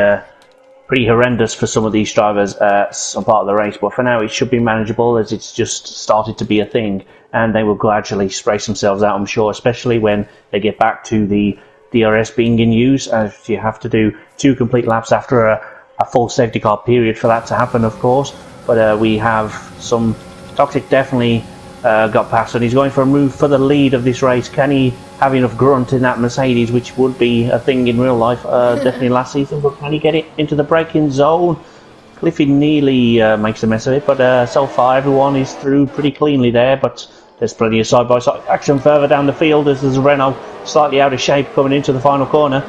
horrendous for some of these drivers some part of the race. But for now, it should be manageable as it's just started to be a thing. And they will gradually brace themselves out, I'm sure, especially when they get back to the DRS being in use. As you have to do 2 complete laps after a full safety car period for that to happen, of course. But we have some... Toxic definitely got past, and he's going for a move for the lead of this race. Can he have enough grunt in that Mercedes, which would be a thing in real life, definitely last season, but can he get it into the braking zone? Cliffy nearly makes a mess of it, but so far everyone is through pretty cleanly there, but there's plenty of side-by-side action further down the field as there's a Renault slightly out of shape coming into the final corner.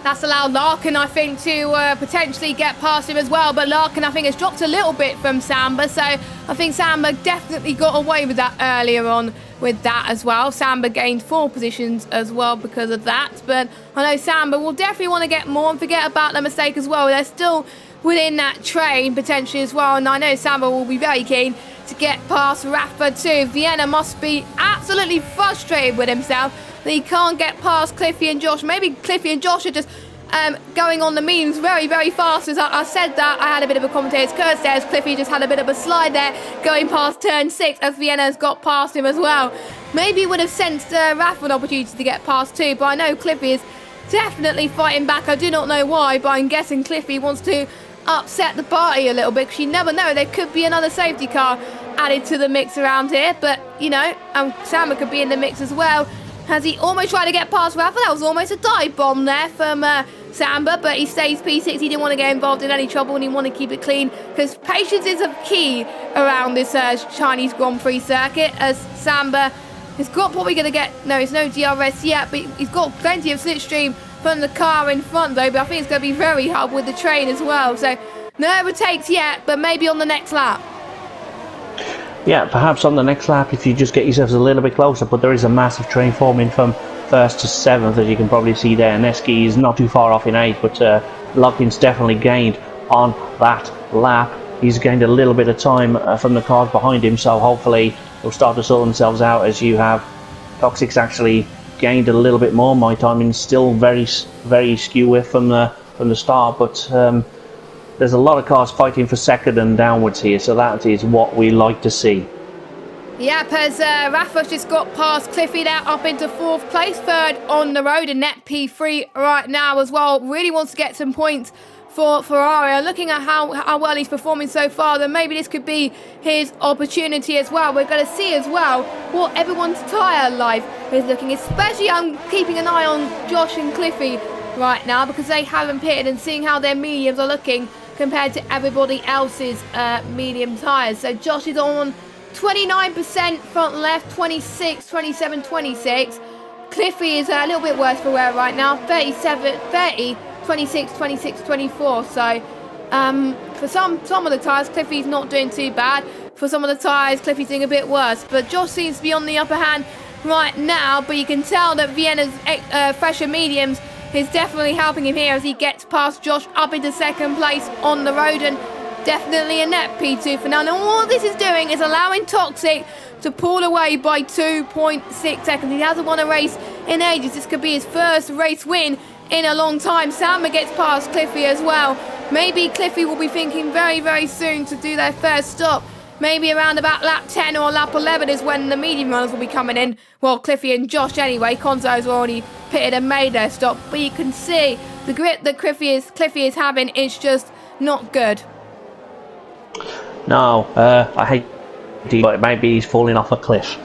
That's allowed Larkin, I think, to potentially get past him as well. But Larkin, I think, has dropped a little bit from Samba. So I think Samba definitely got away with that earlier on with that as well. Samba gained 4 positions as well because of that. But I know Samba will definitely want to get more and forget about the mistake as well. They're still within that train potentially as well. And I know Samba will be very keen to get past Rafa too. Vienna must be absolutely frustrated with himself that he can't get past Cliffy and Josh. Maybe Cliffy and Josh are just going on the memes very, very fast. As I said that, I had a bit of a commentator's curse there as Cliffy just had a bit of a slide there going past turn 6 as Vienna's got past him as well. Maybe he would have sensed Rafa an opportunity to get past too, but I know Cliffy is definitely fighting back. I do not know why, but I'm guessing Cliffy wants to upset the party a little bit because you never know, there could be another safety car added to the mix around here. But, you know, Samba could be in the mix as well. Has he almost tried to get past Rafa? That was almost a dive bomb there from Samba, but he stays P6. He didn't want to get involved in any trouble and he wanted to keep it clean because patience is a key around this Chinese Grand Prix circuit, as Samba has got probably going to get... No, it's no DRS yet, but he's got plenty of slipstream from the car in front though, but I think it's going to be very hard with the train as well. So no overtakes yet, but maybe on the next lap. Yeah, perhaps on the next lap if you just get yourselves a little bit closer, but there is a massive train forming from 1st to 7th, as you can probably see there. Neski is not too far off in 8th, but Larkin's definitely gained on that lap. He's gained a little bit of time from the cars behind him, so hopefully they'll start to sort themselves out as you have Toxic's actually gained a little bit more. My timing's still very, very skew from the start, but there's a lot of cars fighting for second and downwards here, so that is what we like to see. Yep, as Rafa's just got past Cliffy there up into 4th place, 3rd on the road, and net P3 right now as well. Really wants to get some points for Ferrari. Looking at how well he's performing so far, then maybe this could be his opportunity as well. We're going to see as well what everyone's tyre life is looking, especially I'm keeping an eye on Josh and Cliffy right now because they haven't pitted, and seeing how their mediums are looking compared to everybody else's medium tyres. So Josh is on 29% front left, 26, 27, 26. Cliffy is a little bit worse for wear right now, 37, 30, 26, 26, 24. So for some of the tyres, Cliffy's not doing too bad. For some of the tyres, Cliffy's doing a bit worse. But Josh seems to be on the upper hand right now, but you can tell that Vienna's fresher mediums is definitely helping him here as he gets past Josh up into 2nd place on the road, and definitely a net P2 for now. And all this is doing is allowing Toxic to pull away by 2.6 seconds. He hasn't won a race in ages. This could be his first race win in a long time. Samba gets past Cliffy as well. Maybe Cliffy will be thinking very, very soon to do their first stop. Maybe around about lap 10 or lap 11 is when the medium runners will be coming in. Well, Cliffy and Josh anyway. Conzo's already pitted and made their stop. But you can see the grip that Cliffy is having is just not good. No, I hate it, but maybe he's falling off a cliff.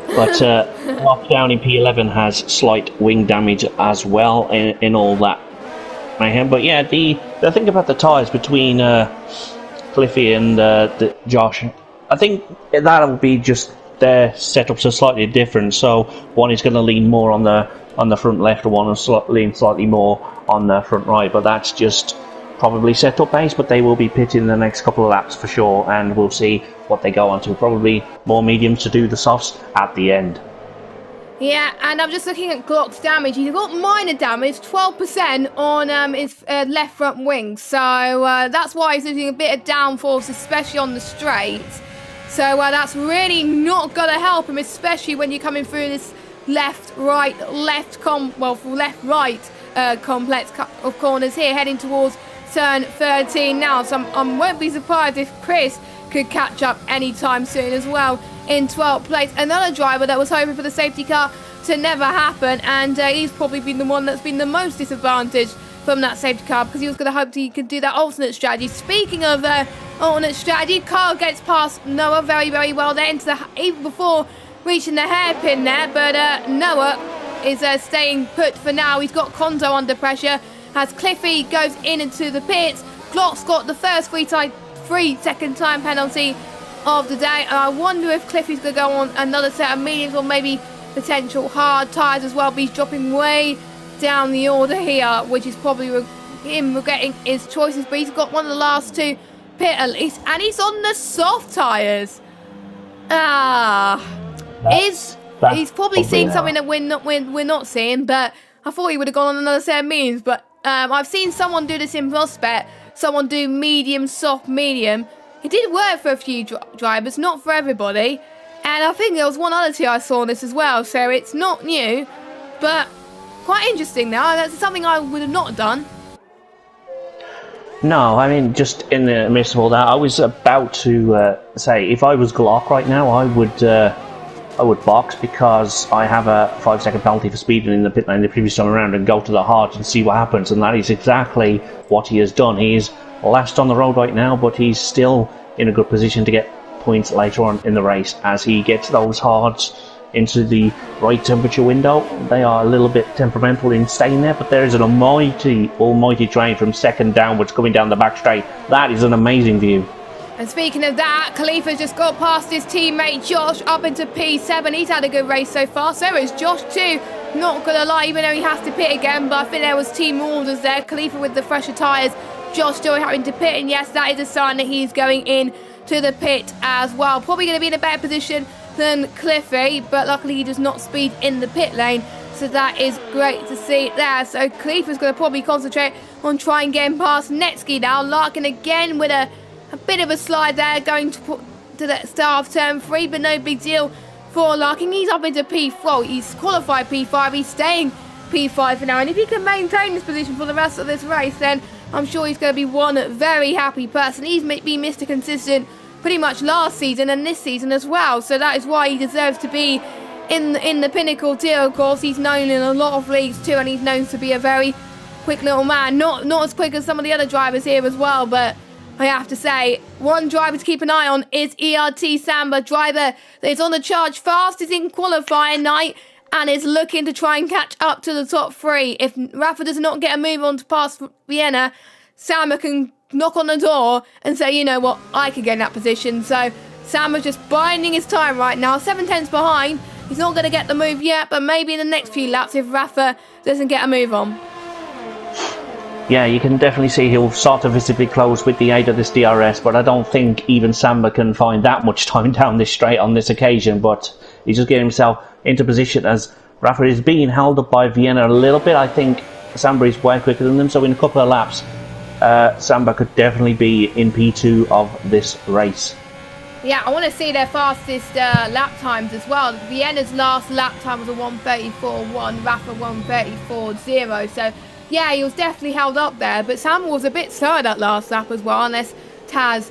But lockdown in P11 has slight wing damage as well in all that mayhem. But yeah, the thing about the tyres between Cliffy and Josh, I think that will be just their setups are slightly different. So one is going to lean more on the front left, and one will lean slightly more on the front right. But that's just probably setup based. But they will be pitting the next couple of laps for sure, and we'll see what they go on to. Probably more mediums to do the softs at the end. Yeah, and I'm just looking at Glock's damage. He's got minor damage, 12% on his left front wing. So that's why he's losing a bit of downforce, especially on the straights. So that's really not going to help him, especially when you're coming through this left-right complex of corners here, heading towards turn 13 now. So I won't be surprised if Chris could catch up anytime soon as well. In 12th place, another driver that was hoping for the safety car to never happen, and he's probably been the one that's been the most disadvantaged from that safety car, because he was going to hope he could do that alternate strategy. Speaking of alternate strategy, Carl gets past Noah very, very well there, even before reaching the hairpin there, but Noah is staying put for now. He's got Konzo under pressure as Cliffy goes into the pits. Glock's got the first 3-second time penalty of the day, and I wonder if Cliffy's going to go on another set of mediums or maybe potential hard tyres as well, but he's dropping way down the order here, which is probably him regretting his choices, but he's got one of the last two pit at least, and he's on the soft tyres. He's probably seeing something that we're not seeing, but I thought he would have gone on another set of mediums, but I've seen someone do this in Prospect, someone do medium, soft, medium. It did work for a few drivers, not for everybody. And I think there was one other team I saw this as well, so it's not new, but quite interesting now. That's something I would have not done. No, I mean, just in the midst of all that, I was about to say, if I was Glock right now, I would box, because I have a 5-second penalty for speeding in the pit lane the previous time around, and go to the hard and see what happens, and that is exactly what he has done. He's last on the road right now, but he's still in a good position to get points later on in the race as he gets those hards into the right temperature window. They are a little bit temperamental in staying there, but there is an almighty train from second downwards coming down the back straight. That is an amazing view. And speaking of that, Khalifa's just got past his teammate Josh up into P7. He's had a good race so far, so is Josh too. Not gonna lie, even though he has to pit again, but I think there was team orders there. Khalifa with the fresher tyres, Josh still having to pit, and yes, that is a sign that he's going in to the pit as well. Probably going to be in a better position than Cliffy, but luckily he does not speed in the pit lane, so that is great to see there. So Khalifa's going to probably concentrate on trying getting past Netsky now. Larkin again with a bit of a slide there, going to the start of turn 3, but no big deal for Larkin. He's up into P4. He's qualified P5. He's staying P5 for now, and if he can maintain this position for the rest of this race, then I'm sure he's going to be one very happy person. He's been Mr. Consistent pretty much last season and this season as well, so that is why he deserves to be in the Pinnacle tier. Of course, he's known in a lot of leagues too, and he's known to be a very quick little man. Not as quick as some of the other drivers here as well, but I have to say, one driver to keep an eye on is ERT Samba, driver that is on the charge fastest in qualifying night and is looking to try and catch up to the top 3. If Rafa does not get a move on to pass Vienna, Samba can knock on the door and say, you know what, I could get in that position. So Samba's just biding his time right now, 7/10 behind. He's not going to get the move yet, but maybe in the next few laps if Rafa doesn't get a move on. Yeah, you can definitely see he'll start to visibly close with the aid of this DRS, but I don't think even Samba can find that much time down this straight on this occasion, but he's just getting himself into position as Rafa is being held up by Vienna a little bit. I think Samba is way quicker than them, so in a couple of laps, Samba could definitely be in P2 of this race. Yeah, I want to see their fastest lap times as well. Vienna's last lap time was a 1:34.1, Rafa 1:34.0, so yeah, he was definitely held up there, but Samba was a bit slower that last lap as well, unless Taz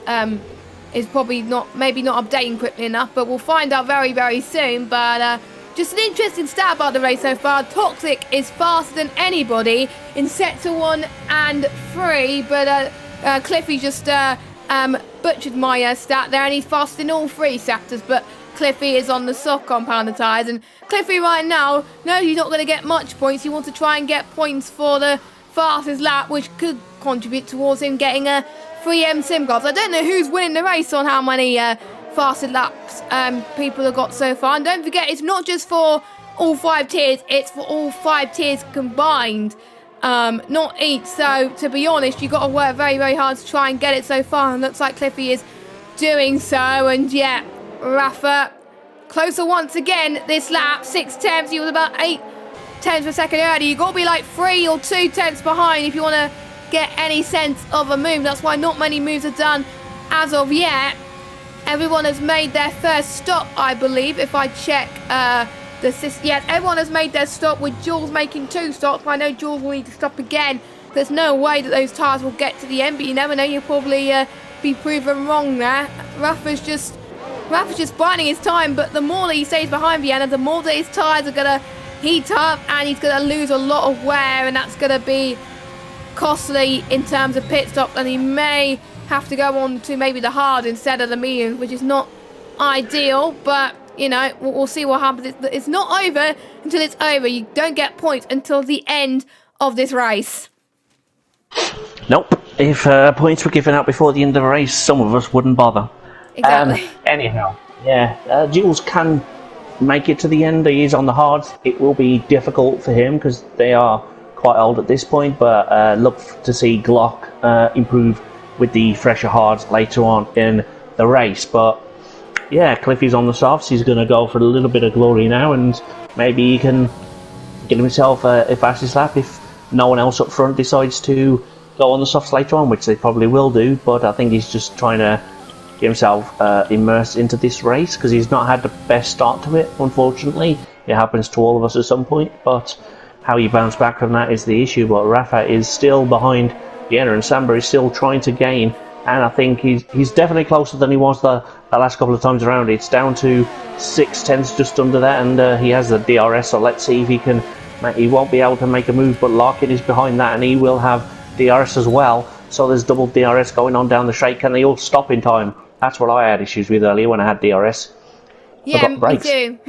is probably maybe not updating quickly enough, but we'll find out very, very soon. But just an interesting stat about the race so far. Toxic is faster than anybody in sector 1 and 3, but Cliffy just butchered my stat there, and he's faster in all 3 sectors, but Cliffy is on the soft compounder tyres, and Cliffy right now knows he's not going to get much points. He wants to try and get points for the fastest lap, which could contribute towards him getting a 3M sim cards. I don't know who's winning the race on how many fastest laps people have got so far. And don't forget, it's not just for all 5 tiers, it's for all 5 tiers combined, not each. So to be honest, you've got to work very, very hard to try and get it so far, and looks like Cliffy is doing so. And yeah, Rafa closer once again this lap. 6 tenths, he was about 8 tenths per second early. You've got to be like 3 or 2 tenths behind if you want to get any sense of a move. That's why not many moves are done as of yet. Everyone has made their first stop, I believe, if I check the system. Yes, everyone has made their stop, with Jules making 2 stops. I know Jules will need to stop again. There's no way that those tyres will get to the end, but you never know, you'll probably be proven wrong there. Rafa's just biding his time, but the more that he stays behind Vienna, the more that his tyres are going to heat up, and he's going to lose a lot of wear, and that's going to be costly in terms of pit stops, and he may have to go on to maybe the hard instead of the mediums, which is not ideal, but you know, we'll see what happens. It's not over until it's over. You don't get points until the end of this race. Nope. If points were given out before the end of the race, some of us wouldn't bother. Exactly. Anyhow, yeah, Jules can make it to the end. He is on the hards. It will be difficult for him because they are quite old at this point, but look to see Glock improve with the fresher hards later on in the race. But yeah, Cliffy's on the softs. He's going to go for a little bit of glory now, and maybe he can get himself a fastest lap if no one else up front decides to go on the softs later on, which they probably will do. But I think he's just trying to get himself immersed into this race because he's not had the best start to it, unfortunately. It happens to all of us at some point, but how you bounce back from that is the issue. But Rafa is still behind Vienna, and Samba is still trying to gain, and I think he's definitely closer than he was the last couple of times around. It's down to 6 tenths just under that, and he has the DRS, so let's see if he can. He won't be able to make a move, but Larkin is behind that, and he will have DRS as well, so there's double DRS going on down the straight. Can they all stop in time? That's what I had issues with earlier when I had DRS. Yeah, me too.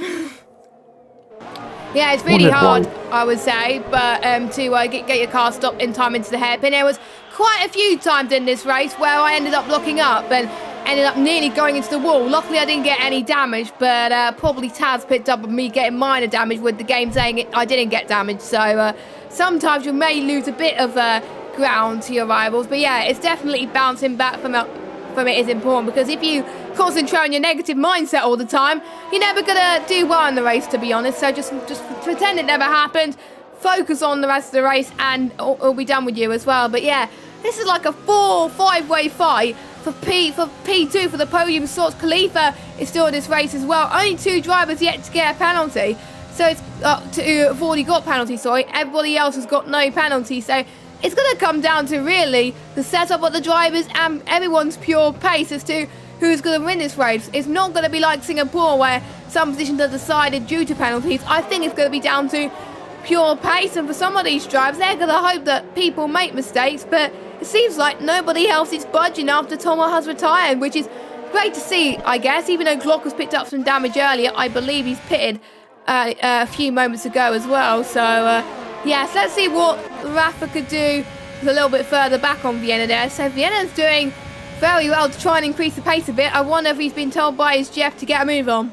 Yeah, it's really hard, I would say, but to get your car stopped in time into the hairpin. There was quite a few times in this race where I ended up locking up and ended up nearly going into the wall. Luckily, I didn't get any damage, but probably Taz picked up on me getting minor damage with the game saying I didn't get damage. So sometimes you may lose a bit of ground to your rivals, but yeah, it's definitely bouncing back from it is important, because if you concentrate on your negative mindset all the time, you're never gonna do well in the race, to be honest. So just pretend it never happened, focus on the rest of the race, and it'll be done with you as well. But yeah, this is like a 4-5-way fight for P2 for the podium slots. Khalifa is still in this race as well. Only 2 drivers yet to get a penalty, so it's have already got penalty. Sorry, everybody else has got no penalty. So it's going to come down to really the setup of the drivers and everyone's pure pace as to who's going to win this race. It's not going to be like Singapore where some positions are decided due to penalties. I think it's going to be down to pure pace, and for some of these drivers, they're going to hope that people make mistakes, but it seems like nobody else is budging after Tomo has retired, which is great to see, I guess. Even though Glock has picked up some damage earlier, I believe he's pitted a few moments ago as well. So yes, let's see what Rafa could do a little bit further back on Vienna there. So Vienna's doing very well to try and increase the pace a bit. I wonder if he's been told by his Jeff to get a move on.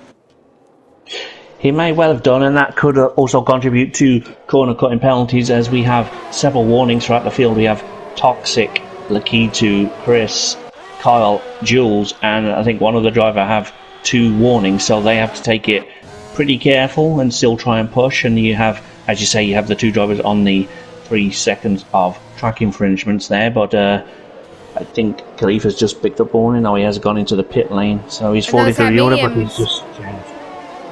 He may well have done, and that could also contribute to corner cutting penalties, as we have several warnings throughout the field. We have Toxic, Lakitu, Chris, Kyle, Jules, and I think one other driver have 2 warnings, so they have to take it pretty careful and still try and push. And you have, as you say, you have the 2 drivers on the 3 seconds of track infringements there, but I think Khalifa's just picked up warning. Now he has gone into the pit lane, so he's 43 the order, but he's just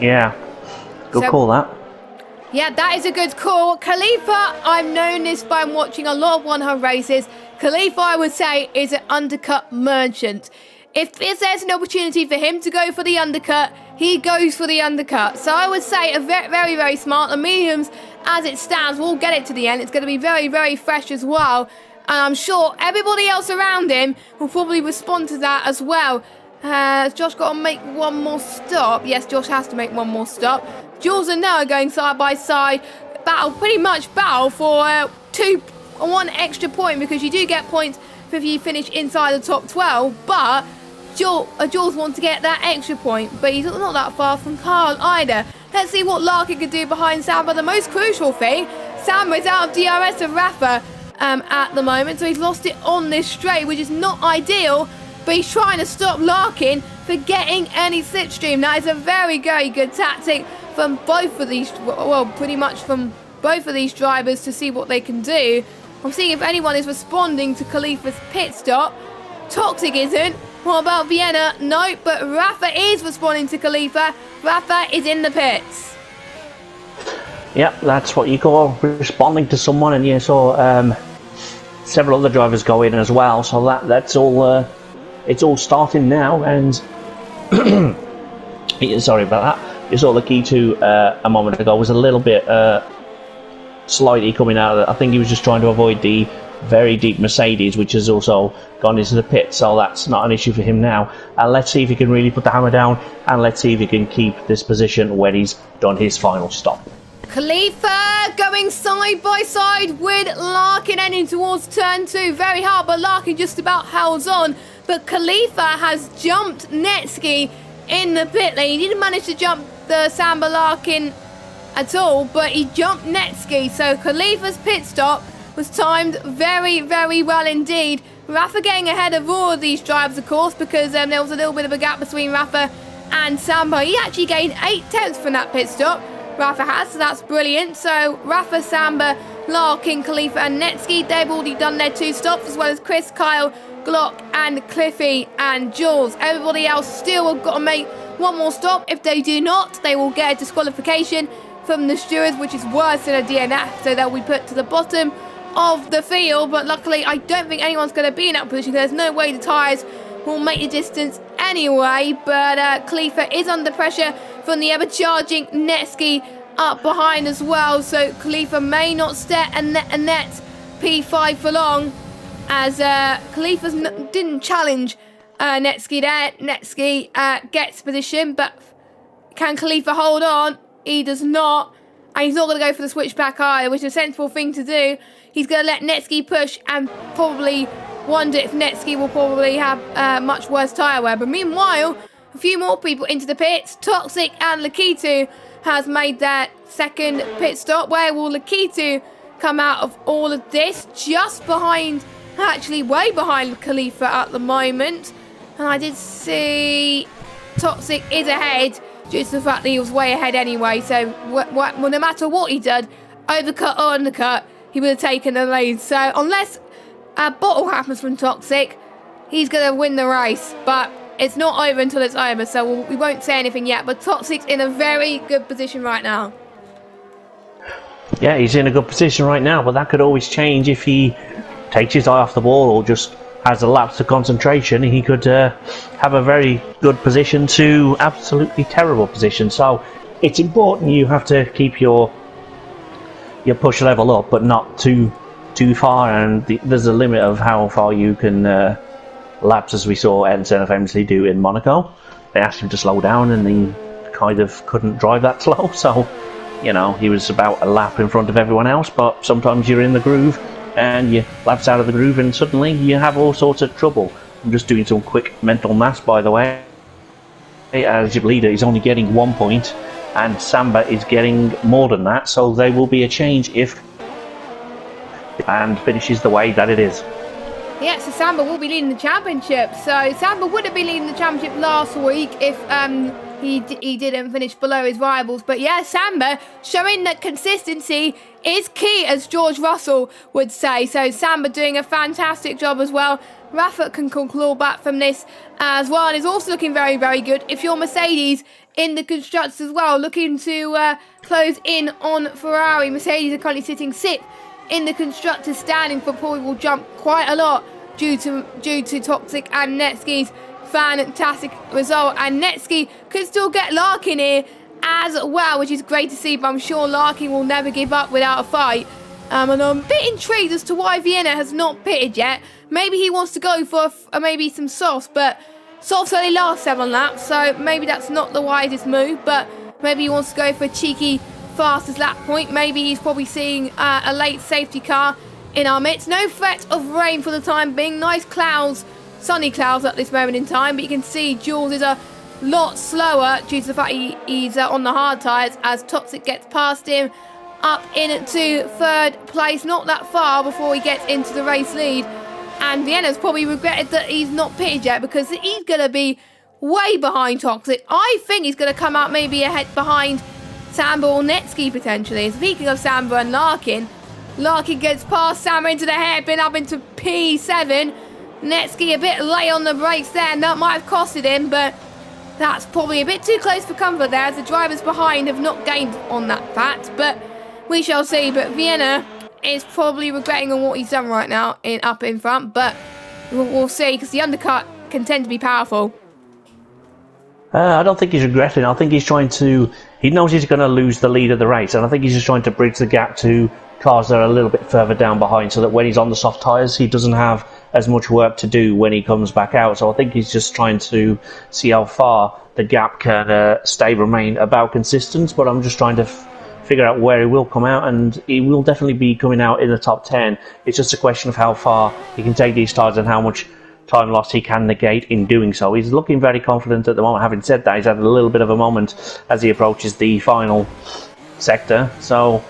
yeah. Good call, that. Yeah, that is a good call. Khalifa, I've known this by watching a lot of 100 races. Khalifa, I would say, is an undercut merchant. If there's an opportunity for him to go for the undercut, he goes for the undercut. So I would say a very, very, very smart. The mediums, as it stands, will get it to the end. It's going to be very, very fresh as well. And I'm sure everybody else around him will probably respond to that as well. Has Josh got to make one more stop? Yes, Josh has to make one more stop. Jules and Noah going side by side. Pretty much battle for 1 extra point, because you do get points if you finish inside the top 12. But Jules wants to get that extra point, but he's not that far from Carl either. Let's see what Larkin can do behind Samba. The most crucial thing, Samba is out of DRS of Rafa at the moment, so he's lost it on this straight, which is not ideal, but he's trying to stop Larkin for getting any slipstream. That is a very, very good tactic from both of these, well, pretty much from both of these drivers to see what they can do. I'm seeing if anyone is responding to Khalifa's pit stop. Toxic isn't. What about Vienna? No, but Rafa is responding to Khalifa. Rafa is in the pits. Yep, that's what you call responding to someone, and you saw several other drivers go in as well. So that's all. It's all starting now, and sorry about that. You saw the key to a moment ago was a little bit slightly coming out of it. I think he was just trying to avoid the very deep Mercedes, which has also gone into the pit, so that's not an issue for him now. And let's see if he can really put the hammer down, and let's see if he can keep this position when he's done his final stop. Khalifa going side by side with Larkin heading towards turn 2. Very hard, but Larkin just about holds on. But Khalifa has jumped Netsky in the pit lane. He didn't manage to jump the Samba Larkin at all, but he jumped Netsky. So Khalifa's pit stop was timed very, very well indeed. Rafa getting ahead of all of these drivers, of course, because there was a little bit of a gap between Rafa and Samba. He actually gained 8 tenths from that pit stop. Rafa has, so that's brilliant. So Rafa, Samba, Larkin, Khalifa and Netsky, they've already done their 2 stops, as well as Chris, Kyle, Glock and Cliffy and Jules. Everybody else still have got to make one more stop. If they do not, they will get a disqualification from the stewards, which is worse than a DNF, so they'll be put to the bottom of the field. But luckily I don't think anyone's going to be in that position. There's no way the tyres will make the distance anyway, but Khalifa is under pressure from the ever-charging Netsky up behind as well, so Khalifa may not stay a net P5 for long, as Khalifa didn't challenge Netsky there. Netsky gets position, but can Khalifa hold on? He does not, and he's not going to go for the switchback either, which is a sensible thing to do. He's going to let Netsky push and probably wonder if Netsky will probably have much worse tyre wear. But meanwhile, a few more people into the pits. Toxic and Lakitu has made their second pit stop. Where will Lakitu come out of all of this? Just behind, actually way behind Khalifa at the moment. And I did see Toxic is ahead due to the fact that he was way ahead anyway. So no matter what he did, overcut or undercut, he would have taken the lead. So unless a bottle happens from Toxic, he's going to win the race. But it's not over until it's over, so we won't say anything yet. But Toxic's in a very good position right now. Yeah, he's in a good position right now, but that could always change if he takes his eye off the ball or just has a lapse of concentration. He could have a very good position to absolutely terrible position. So it's important you have to keep your push level up, but not too far, and there's a limit of how far you can lapse, as we saw Ayrton Senna famously do in Monaco. They asked him to slow down and he kind of couldn't drive that slow, so you know, he was about a lap in front of everyone else. But sometimes you're in the groove and you lapse out of the groove and suddenly you have all sorts of trouble. I'm just doing some quick mental maths, by the way. As your leader is only getting 1 point and Samba is getting more than that, so there will be a change if and finishes the way that it is. Yeah, so Samba will be leading the championship. So Samba would have been leading the championship last week if he didn't finish below his rivals. But yeah, Samba showing that consistency is key, as George Russell would say. So Samba doing a fantastic job as well. Rafa can claw back from this as well, and is also looking very, very good. If you're Mercedes in the constructors as well, looking to close in on Ferrari. Mercedes are currently sitting 6th in the constructors standing, but probably will jump quite a lot due to Toxic and Netsky's fantastic result. And Netsky could still get Larkin here as well, which is great to see, but I'm sure Larkin will never give up without a fight. And I'm a bit intrigued as to why Vienna has not pitted yet. Maybe he wants to go for maybe some softs, but softs only last 7 laps, so maybe that's not the wisest move, but maybe he wants to go for a cheeky fastest lap point. Maybe he's probably seeing a late safety car in our midst. No threat of rain for the time being. Nice clouds sunny clouds at this moment in time, but you can see Jules is a lot slower due to the fact he's on the hard tyres as Toxic gets past him up into third place, not that far before he gets into the race lead. And Vienna's probably regretted that he's not pitted yet because he's going to be way behind Toxic. I think he's going to come out maybe ahead behind Samba or Netsky potentially. Speaking of Samba and Larkin gets past Samba into the hairpin up into P7. Netsky a bit late on the brakes there, and that might have costed him, but that's probably a bit too close for comfort there, as the drivers behind have not gained on that fact, but we shall see. But Vienna is probably regretting on what he's done right now up in front, but we'll see, because the undercut can tend to be powerful. I don't think he's regretting. I think he's trying to... He knows he's going to lose the lead of the race, and I think he's just trying to bridge the gap to cars that are a little bit further down behind, so that when he's on the soft tyres, he doesn't have as much work to do when he comes back out. So I think he's just trying to see how far the gap can remain about consistent, but I'm just trying to figure out where he will come out, and he will definitely be coming out in the top 10. It's just a question of how far he can take these tyres and how much time loss he can negate in doing so. He's looking very confident at the moment. Having said that, he's had a little bit of a moment as he approaches the final sector, so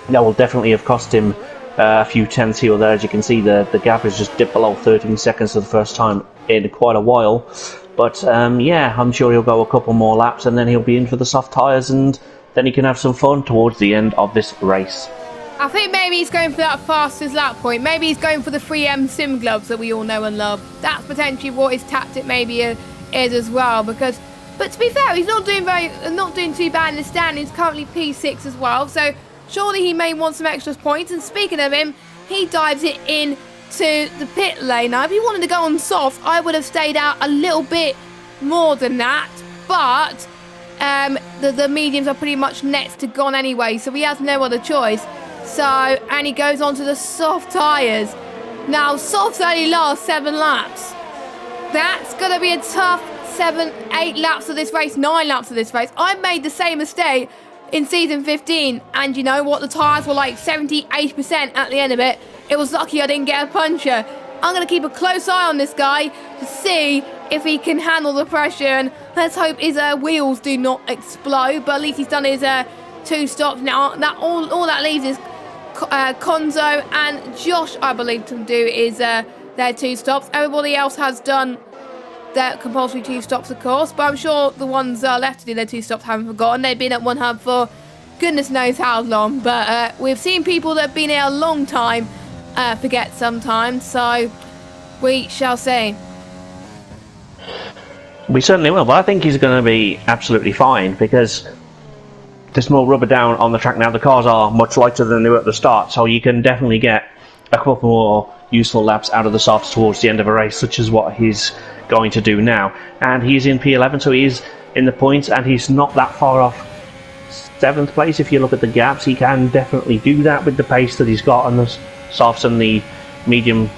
that will definitely have cost him a few tenths here or there. As you can see, the gap has just dipped below 13 seconds for the first time in quite a while. But yeah, I'm sure he'll go a couple more laps and then he'll be in for the soft tyres, and then he can have some fun towards the end of this race. I think maybe he's going for that fastest lap point. Maybe he's going for the 3M sim gloves that we all know and love. That's potentially what his tactic maybe is as well. But to be fair, he's not doing too bad in the standings. Currently P6 as well. So surely he may want some extra points. And speaking of him, he dives it in to the pit lane. Now, if he wanted to go on soft, I would have stayed out a little bit more than that. But the mediums are pretty much next to gone anyway, so he has no other choice. And he goes on to the soft tyres. Now, softs only last 7 laps. That's going to be a tough 8 laps of this race, 9 laps of this race. I made the same mistake in season 15, and you know what? The tyres were like 70-80% at the end of it. It was lucky I didn't get a puncture. I'm going to keep a close eye on this guy to see if he can handle the pressure, and let's hope his wheels do not explode. But at least he's done his 2 stops now. All that leaves is Konzo and Josh, I believe, to do is their 2 stops. Everybody else has done their compulsory 2 stops, of course, but I'm sure the ones left to do their 2 stops haven't forgotten. They've been at one hub for goodness knows how long, but we've seen people that have been here a long time forget sometimes, so we shall see. We certainly will, but I think he's going to be absolutely fine, because there's more rubber down on the track now. The cars are much lighter than they were at the start, so you can definitely get a couple more useful laps out of the softs towards the end of a race, such as what he's going to do now. And he's in P11, so he is in the points, and he's not that far off 7th place. If you look at the gaps, he can definitely do that with the pace that he's got, and the softs and the medium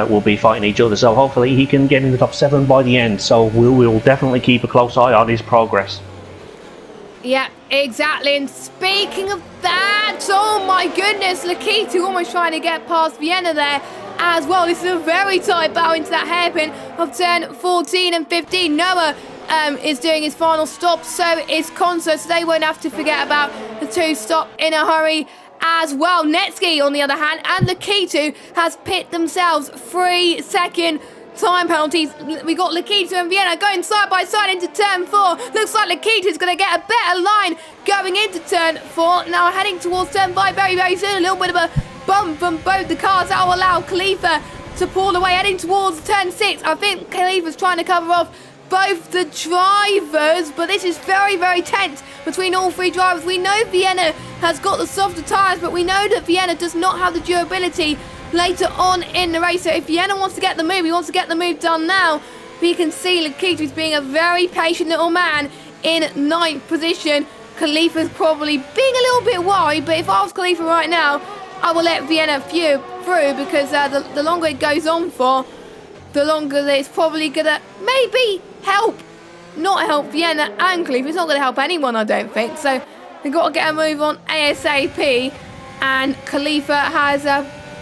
will be fighting each other, so hopefully he can get in the top 7 by the end. So we'll definitely keep a close eye on his progress. Yeah, exactly. And speaking of that, oh my goodness, Lakita almost trying to get past Vienna there as well. This is a very tight battle into that hairpin of turn 14 and 15. Noah is doing his final stop, so is Konso, so they won't have to forget about the 2 stop in a hurry as well. Netsky, on the other hand, and Lakitu has pit themselves 3-second time penalties. We got Lakitu and Vienna going side by side into turn 4. Looks like Lakitu's going to get a better line going into turn 4. Now heading towards turn 5 very, very soon. A little bit of a bump from both the cars. That will allow Khalifa to pull away heading towards turn 6. I think Khalifa's trying to cover off both the drivers, but this is very, very tense between all 3 drivers. We know Vienna has got the softer tyres, but we know that Vienna does not have the durability later on in the race. So if Vienna wants to get the move, he wants to get the move done now. But you can see Lakitu being a very patient little man in 9th position. Khalifa's probably being a little bit worried, but if I was Khalifa right now, I will let Vienna through, because the longer it goes on for, the longer that it's probably going to maybe not help Vienna and Khalifa. It's not going to help anyone, I don't think. So they've got to get a move on ASAP. And Khalifa has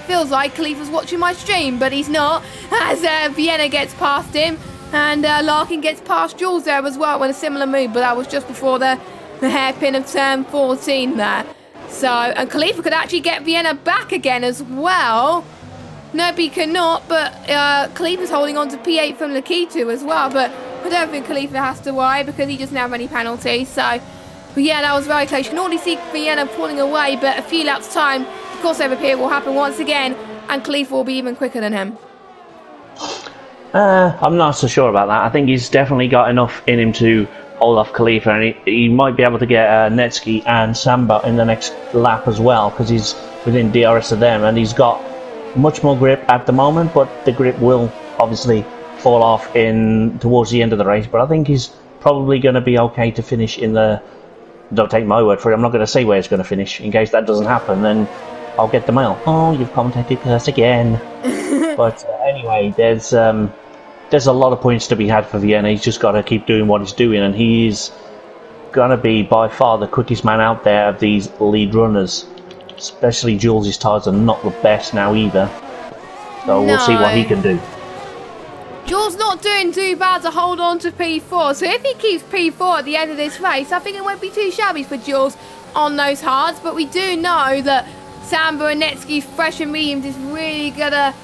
feels like Khalifa's watching my stream, but he's not, as Vienna gets past him, and Larkin gets past Jules there as well in a similar move, but that was just before the hairpin of turn 14 there. So, and Khalifa could actually get Vienna back again as well. Nope, he cannot, but Khalifa's holding on to P8 from Lakitu as well, but I don't think Khalifa has to worry because he doesn't have any penalties. So, but yeah, that was very close. You can already see Vienna pulling away, but a few laps time, the crossover period will happen once again, and Khalifa will be even quicker than him. I'm not so sure about that. I think he's definitely got enough in him to hold off Khalifa, and he might be able to get Netsky and Samba in the next lap as well, because he's within DRS of them, and he's got much more grip at the moment, but the grip will obviously fall off towards the end of the race. But I think he's probably going to be okay to finish in the... Don't take my word for it, I'm not going to say where he's going to finish. In case that doesn't happen, then I'll get the mail. Oh, you've commentated curse again. But anyway, there's a lot of points to be had for Vienna. He's just got to keep doing what he's doing, and he's going to be by far the quickest man out there of these lead runners. Especially Jules' tyres are not the best now either. So we'll see what he can do. Jules not doing too bad to hold on to P4. So if he keeps P4 at the end of this race, I think it won't be too shabby for Jules on those hards. But we do know that Samba and Netsky's fresh and mediums is really going to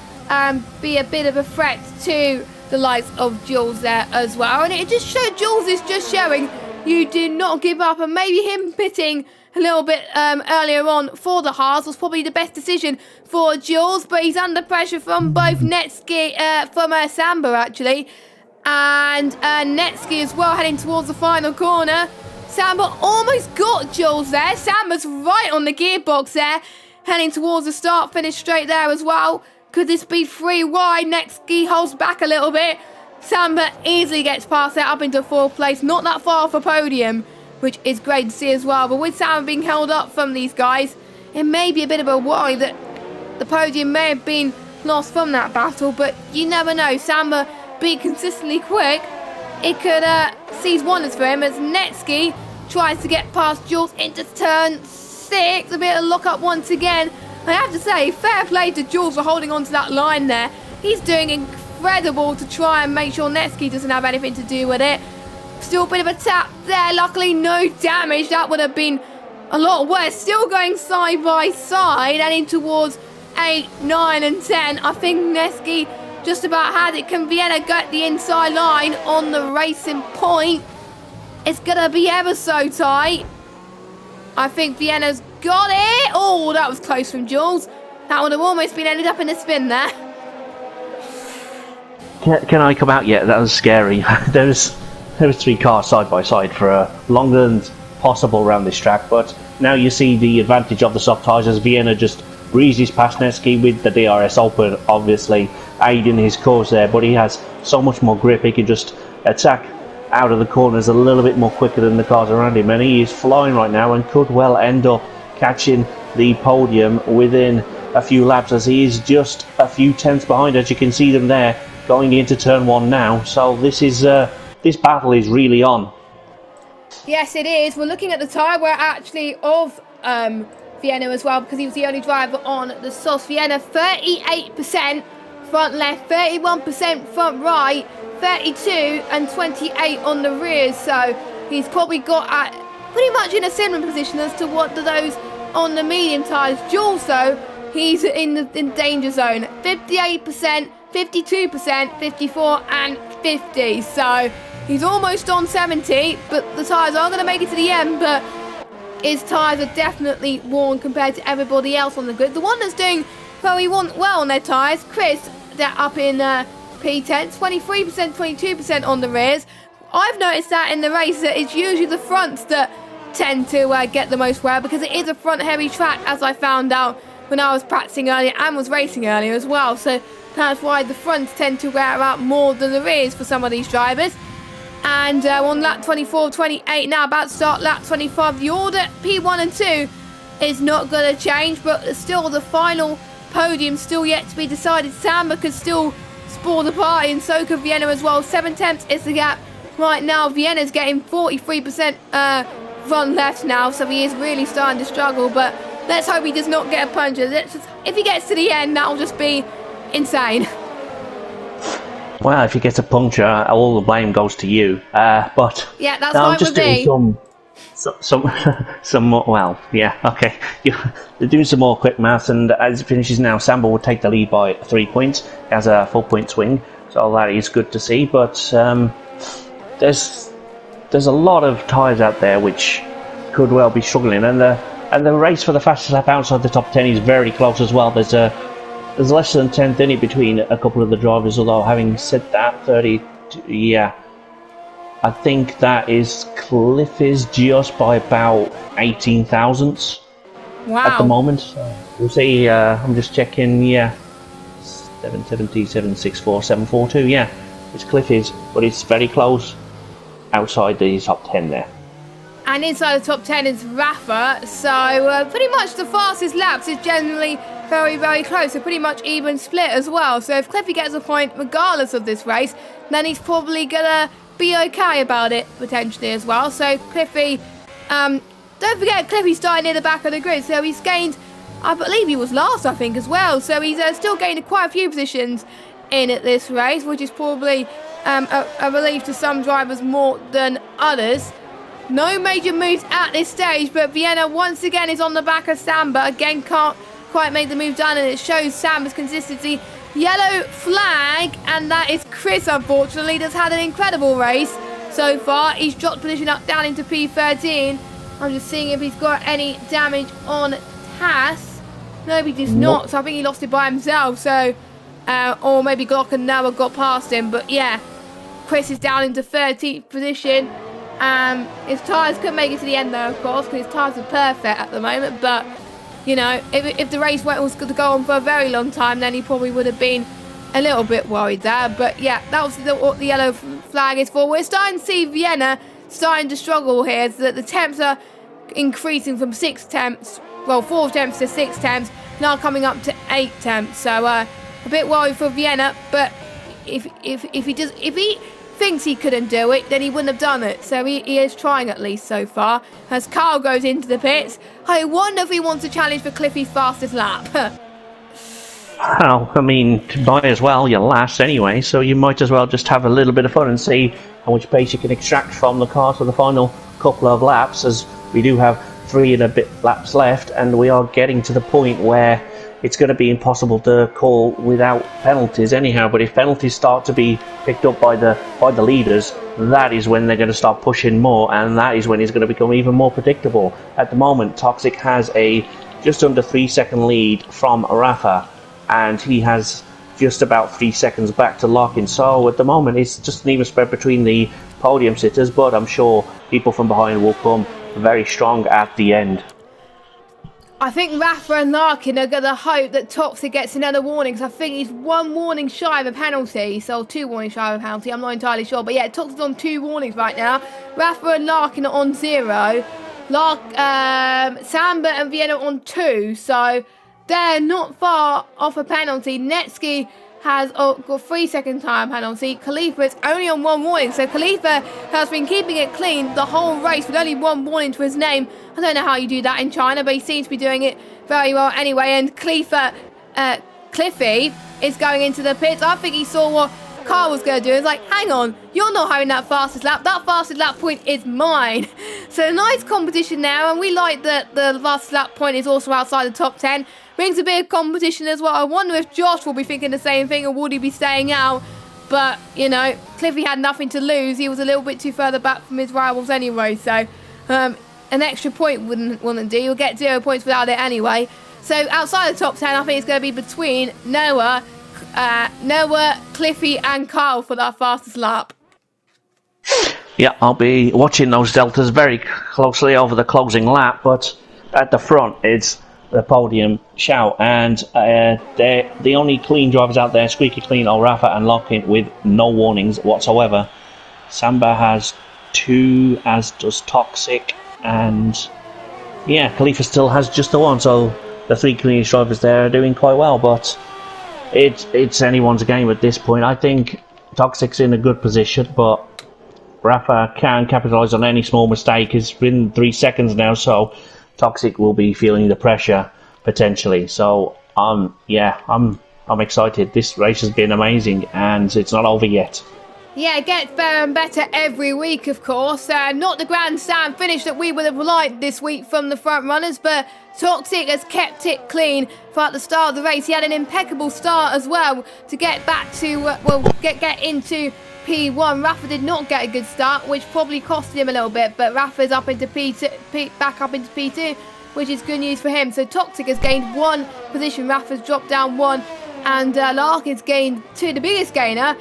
be a bit of a threat to the likes of Jules there as well. And it just showed, Jules is just showing you do not give up. And maybe him pitting a little bit earlier on for the hards was probably the best decision for Jules, but he's under pressure from both Netsky, from Samba actually, and Netsky as well, heading towards the final corner. Samba almost got Jules there. Samba's right on the gearbox there, heading towards the start finish straight there as well. Could this be 3 wide? Netsky holds back a little bit. Samba easily gets past that up into 4th place, not that far off a podium, which is great to see as well. But with Samba being held up from these guys, it may be a bit of a worry that the podium may have been lost from that battle, but you never know. Samba being consistently quick, it could seize wonders for him as Netsky tries to get past Jules into turn 6. A bit of lock-up once again. I have to say, fair play to Jules for holding on to that line there. He's doing incredible to try and make sure Netsky doesn't have anything to do with it. Still a bit of a tap there, luckily no damage. That would have been a lot worse. Still going side by side, heading towards 8, 9 and 10. I think Netsky just about had it. Can Vienna get the inside line on the racing point? It's going to be ever so tight. I think Vienna's got it. Oh, that was close from Jules. That would have almost been ended up in a spin there. Can I come out yet? That was scary. There was 3 cars side by side for longer than possible around this track, but now you see the advantage of the soft tyres as Vienna just breezes past Netsky with the DRS open, obviously aiding his cause there, but he has so much more grip. He can just attack out of the corners a little bit more quicker than the cars around him, and he is flying right now and could well end up catching the podium within a few laps, as he is just a few tenths behind, as you can see them there going into turn 1 now. So this battle is really on. Yes, it is. We're looking at the tyre wear actually of Vienna as well, because he was the only driver on the sauce. Vienna 38% front left, 31% front right, 32 and 28 on the rears. So he's probably got at pretty much in a similar position as to what those on the medium tyres. Jules though, he's in the danger zone. 58%, 52%, 54 and 50. So he's almost on 70, but the tyres are going to make it to the end, but his tyres are definitely worn compared to everybody else on the grid. The one that's doing very well on their tyres, Chris, they're up in P10, 23%, 22% on the rears. I've noticed that in the race that it's usually the fronts that tend to get the most wear, because it is a front heavy track, as I found out when I was practicing earlier and was racing earlier as well. So that's why the fronts tend to wear out more than the rears for some of these drivers. And on lap 24, 28 now, about to start lap 25. The order P1 and 2 is not going to change, but still the final podium still yet to be decided. Samba could still spoil the party, and so could Vienna as well. 7 tenths is the gap right now. Vienna's getting 43% front left now, so he is really starting to struggle. But Let's hope he does not get a puncture. If he gets to the end, that'll just be insane. Well, if he gets a puncture, all the blame goes to you. But yeah, that's no, fine I'm just with me. doing some more. Well, yeah, okay. They're doing some more quick maths, and as it finishes now, Samba will take the lead by 3 points. He has a 4-point swing, so that is good to see. But there's a lot of tyres out there which could well be struggling, and the race for the fastest lap outside the top 10 is very close as well. There's less than 10th in it between a couple of the drivers, although having said that, 30, I think that is Cliff is just by about 18 thousandths at the moment. We'll see, I'm just checking, 770, 764, 742, which Cliff is, but it's very close outside the top 10 there. And inside the top 10 is Rafa, so pretty much the fastest laps is generally very, very close, so pretty much even split as well. So if Cliffy gets a point regardless of this race, then he's probably going to be okay about it, potentially as well. So Cliffy, don't forget Cliffy started near the back of the grid, so he's gained, I believe he was last, I think, as well. So he's still gained quite a few positions in this race, which is probably a relief to some drivers more than others. No major moves at this stage, but Vienna once again is on the back of Samba. Again, can't quite make the move done, and it shows Samba's consistency. Yellow flag, and that is Chris, unfortunately, that's had an incredible race so far. He's dropped position up down into P13. I'm just seeing if he's got any damage on TAS. No, he does not, so I think he lost it by himself. So, or maybe Glock and Noah got past him, but yeah, Chris is down into 13th position. His tyres couldn't make it to the end though, of course, because his tyres are perfect at the moment, but you know, if the race was going to go on for a very long time, then he probably would have been a little bit worried there. But yeah, that was what the yellow flag is for. We're starting to see Vienna starting to struggle here, so that the temps are increasing from 4 temps to 6 temps, now coming up to 8 temps. So a bit worried for Vienna, but if he thinks he couldn't do it, then he wouldn't have done it. So he is trying at least so far. As Carl goes into the pits, I wonder if he wants to challenge for Cliffy's fastest lap. Well, I mean, might as well, you're last anyway, so you might as well just have a little bit of fun and see how much pace you can extract from the car for the final couple of laps, as we do have 3 and a bit laps left, and we are getting to the point where it's going to be impossible to call without penalties anyhow. But if penalties start to be picked up by the leaders, that is when they're going to start pushing more, and that is when it's going to become even more predictable. At the moment, Toxic has a just under 3-second lead from Rafa, and he has just about 3 seconds back to Larkin. So at the moment, it's just an even spread between the podium sitters, but I'm sure people from behind will come very strong at the end. I think Rafa and Larkin are going to hope that Toxic gets another warning, because I think he's 1 warning shy of a penalty, so 2 warnings shy of a penalty, I'm not entirely sure, but yeah, Toxic's on 2 warnings right now. Rafa and Larkin are on 0, Samba and Vienna on 2, so they're not far off a penalty. Netsky has got 3 second time penalty. Khalifa is only on 1 warning, so Khalifa has been keeping it clean the whole race with only 1 warning to his name. I don't know how you do that in China, but he seems to be doing it very well anyway. And Cliffy is going into the pits. I think he saw what Carl was going to do. It's like, hang on, you're not having that fastest lap. That fastest lap point is mine. So nice competition now, and we like that the fastest lap point is also outside the top 10. Brings a bit of competition as well. I wonder if Josh will be thinking the same thing, or would he be staying out? But, you know, Cliffy had nothing to lose. He was a little bit too further back from his rivals anyway, so an extra point wouldn't do. You'll get 0 points without it anyway. So outside the top 10, I think it's going to be between Noah, Cliffy and Carl for that fastest lap. Yeah, I'll be watching those deltas very closely over the closing lap, but at the front it's the podium shout, and they're the only clean drivers out there, squeaky clean, are Rafa and Larkin with no warnings whatsoever. Samba has 2, as does Toxic, and yeah, Khalifa still has just the 1, so the 3 cleanest drivers there are doing quite well, but it's anyone's game at this point. I think Toxic's in a good position, but Rafa can capitalise on any small mistake. It's been 3 seconds now, so Toxic will be feeling the pressure potentially. So I'm excited. This race has been amazing, and it's not over yet. Yeah, it gets better and better every week, of course. Not the grandstand finish that we would have liked this week from the front runners, but Toxic has kept it clean throughout the start of the race. He had an impeccable start as well to get back to, get into P1. Rafa did not get a good start, which probably costed him a little bit, but Rafa's up into back up into P2, which is good news for him. So Toxic has gained 1 position, Rafa's dropped down 1, and Larkin's gained 2, the biggest gainer.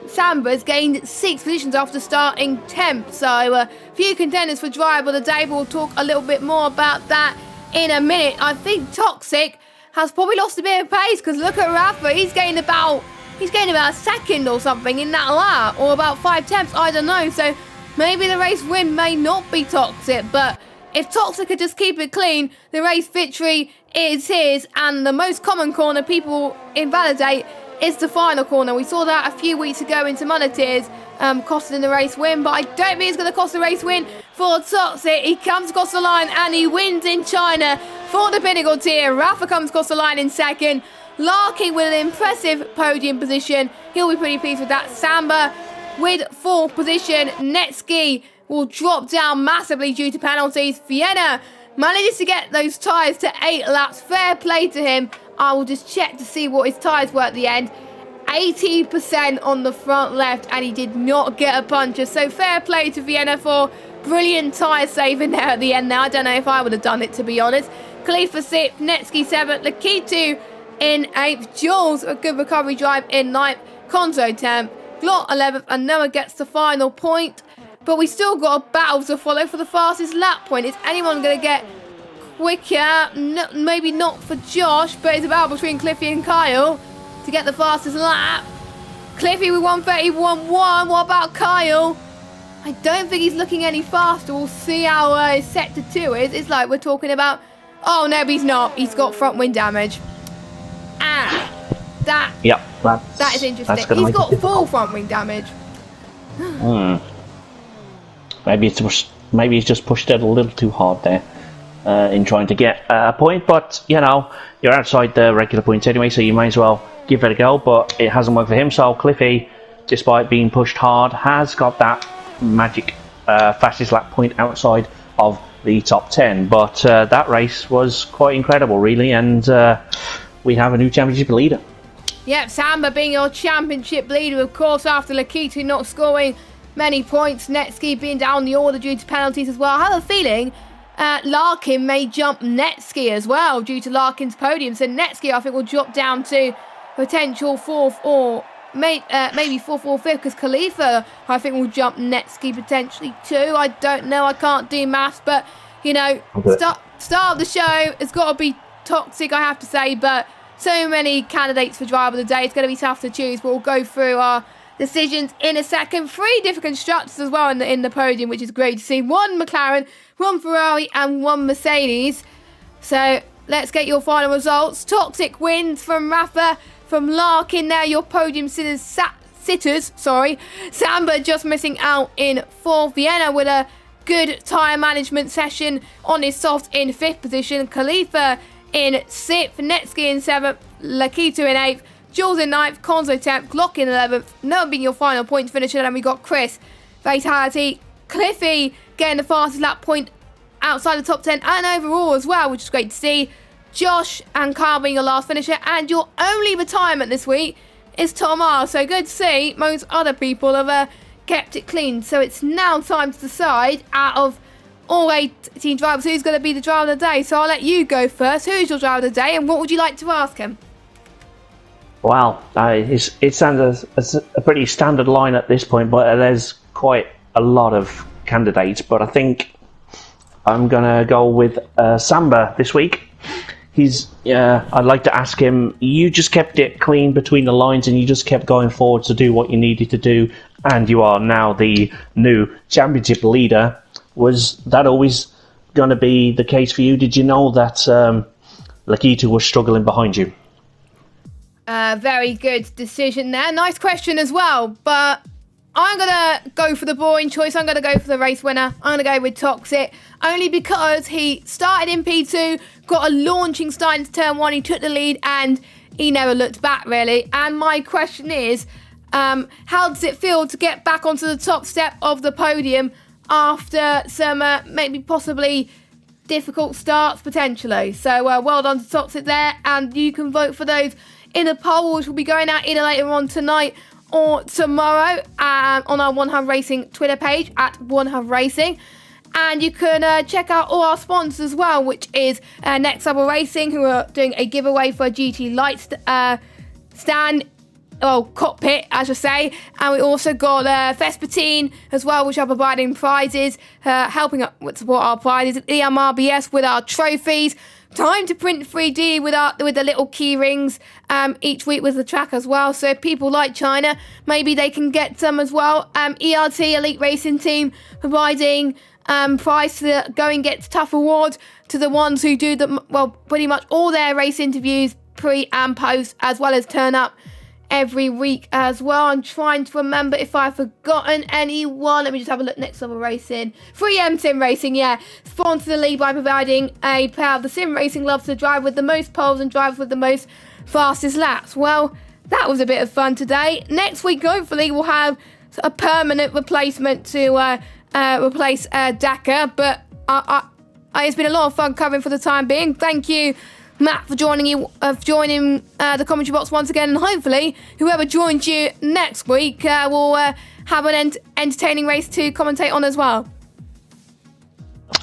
Samba's gained 6 positions after starting 10th. So a few contenders for driver of the day, but we'll talk a little bit more about that in a minute. I think Toxic has probably lost a bit of pace, because look at Rafa. He's gained about a second or something in that lap, or about 5 tenths, I don't know. So maybe the race win may not be Toxic, but if Toxic could just keep it clean, the race victory is his. And the most common corner people invalidate is the final corner. We saw that a few weeks ago into Mulletiers, costing the race win, but I don't think it's going to cost the race win for Toxic. He comes across the line and he wins in China for the Pinnacle tier. Rafa comes across the line in second. Larkin with an impressive podium position. He'll be pretty pleased with that. Samba with 4th position. Netsky will drop down massively due to penalties. Vienna manages to get those tyres to 8 laps. Fair play to him. I will just check to see what his tyres were at the end. 80% on the front left, and he did not get a puncture. So fair play to Vienna for brilliant tyre saving there at the end there. I don't know if I would have done it, to be honest. Khalifa 6th, Netsky 7th, Lakitu in 8th, Jules a good recovery drive in 9th, Konzo 10th, Glot 11th, and Noah gets the final point. But we still got a battle to follow for the fastest lap point. Is anyone going to get quicker? No, maybe not for Josh, but it's a battle between Cliffy and Kyle to get the fastest lap. Cliffy with 1:31.1. What about Kyle? I don't think he's looking any faster. We'll see how his sector 2 is. It's like we're talking about... Oh, no, he's not. He's got front wing damage. That is interesting. He's got full front wing damage. Maybe he's just pushed it a little too hard there in trying to get a point, but you know, you're outside the regular points anyway, so you may as well give it a go. But it hasn't worked for him, so Cliffy, despite being pushed hard, has got that magic fastest lap point outside of the top 10. But that race was quite incredible, really, and we have a new championship leader. Yep, Samba being your championship leader, of course, after Lakitu not scoring many points. Netsky being down the order due to penalties as well. I have a feeling Larkin may jump Netsky as well due to Larkin's podium. So Netsky, I think, will drop down to potential 4th or maybe 4th or 5th, because Khalifa, I think, will jump Netsky potentially too. I don't know. I can't do maths, but, you know, start of the show, it's got to be Toxic, I have to say, but so many candidates for driver of the day. It's going to be tough to choose, but we'll go through our decisions in a second. 3 different constructors as well in the podium, which is great to see. 1 McLaren, 1 Ferrari, and 1 Mercedes. So let's get your final results. Toxic wins from Rafa, from Larkin there, your podium sitters. Samba just missing out in 4th. Vienna with a good tyre management session on his soft in 5th position. Khalifa in 6th, Netsky in 7th, Lakitu in 8th, Jules in 9th, Konzo 10th, Glock in 11th. Noah being your final point finisher. And we got Chris, Fatality, Cliffy getting the fastest lap point outside the top 10 and overall as well, which is great to see. Josh and Carl being your last finisher. And your only retirement this week is Tom R. So good to see. Most other people have kept it clean. So it's now time to decide out of all 18 drivers who's going to be the driver of the day. So I'll let you go first. Who's your driver of the day and what would you like to ask him? Well, it sounds as a pretty standard line at this point, but there's quite a lot of candidates. But I think I'm going to go with Samba this week. I'd like to ask him, you just kept it clean between the lines and you just kept going forward to do what you needed to do, and you are now the new championship leader. Was that always going to be the case for you? Did you know that Lakitu was struggling behind you? Very good decision there. Nice question as well, but I'm going to go for the boring choice. I'm going to go for the race winner. I'm going to go with Toxic, only because he started in P2, got a launching start into turn 1, he took the lead, and he never looked back, really. And my question is, how does it feel to get back onto the top step of the podium after some maybe possibly difficult starts, potentially? So well done to Toxic there, and you can vote for those in a poll, which will be going out either later on tonight or tomorrow on our One Hub Racing Twitter page at One Hub Racing. And you can check out all our sponsors as well, which is Next Level Racing, who are doing a giveaway for a GT Light cockpit, I should say. And we also got Vespertine as well, which are providing prizes, helping support our prizes. EMRBS with our trophies. Time to print 3D with the little key rings each week with the track as well. So if people like China, maybe they can get some as well. ERT Elite Racing Team providing prize to go and get tough awards to the ones who do pretty much all their race interviews pre and post, as well as turn up every week as well. I'm trying to remember if I've forgotten anyone. Let me just have a look. Next Level Racing, 3M Sim Racing, sponsor the league by providing a pair of the sim racing gloves to drive with the most poles and drive with the most fastest laps. Well, that was a bit of fun today. Next week, hopefully, we'll have a permanent replacement to replace Dakar, but it's been a lot of fun covering for the time being. Thank you, Matt, for joining the commentary box once again, and hopefully whoever joins you next week will have an entertaining race to commentate on as well.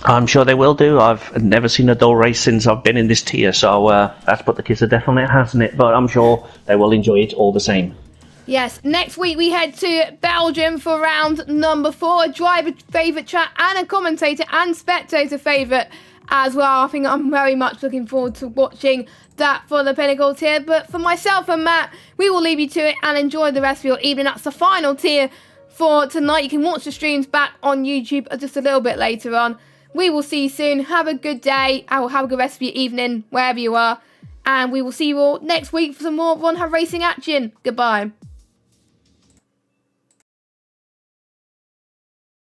I'm sure they will do. I've never seen a dull race since I've been in this tier, so that's put the kiss of death on it, hasn't it? But I'm sure they will enjoy it all the same. Yes, next week we head to Belgium for round number 4, a driver favourite track and a commentator and spectator favourite as well. I think I'm very much looking forward to watching that for the Pinnacle tier. But for myself and Matt, we will leave you to it and enjoy the rest of your evening. That's the final tier for tonight. You can watch the streams back on YouTube just a little bit later on. We will see you soon. Have a good day. Have a good rest of your evening, wherever you are. And we will see you all next week for some more One Hub Racing action. Goodbye.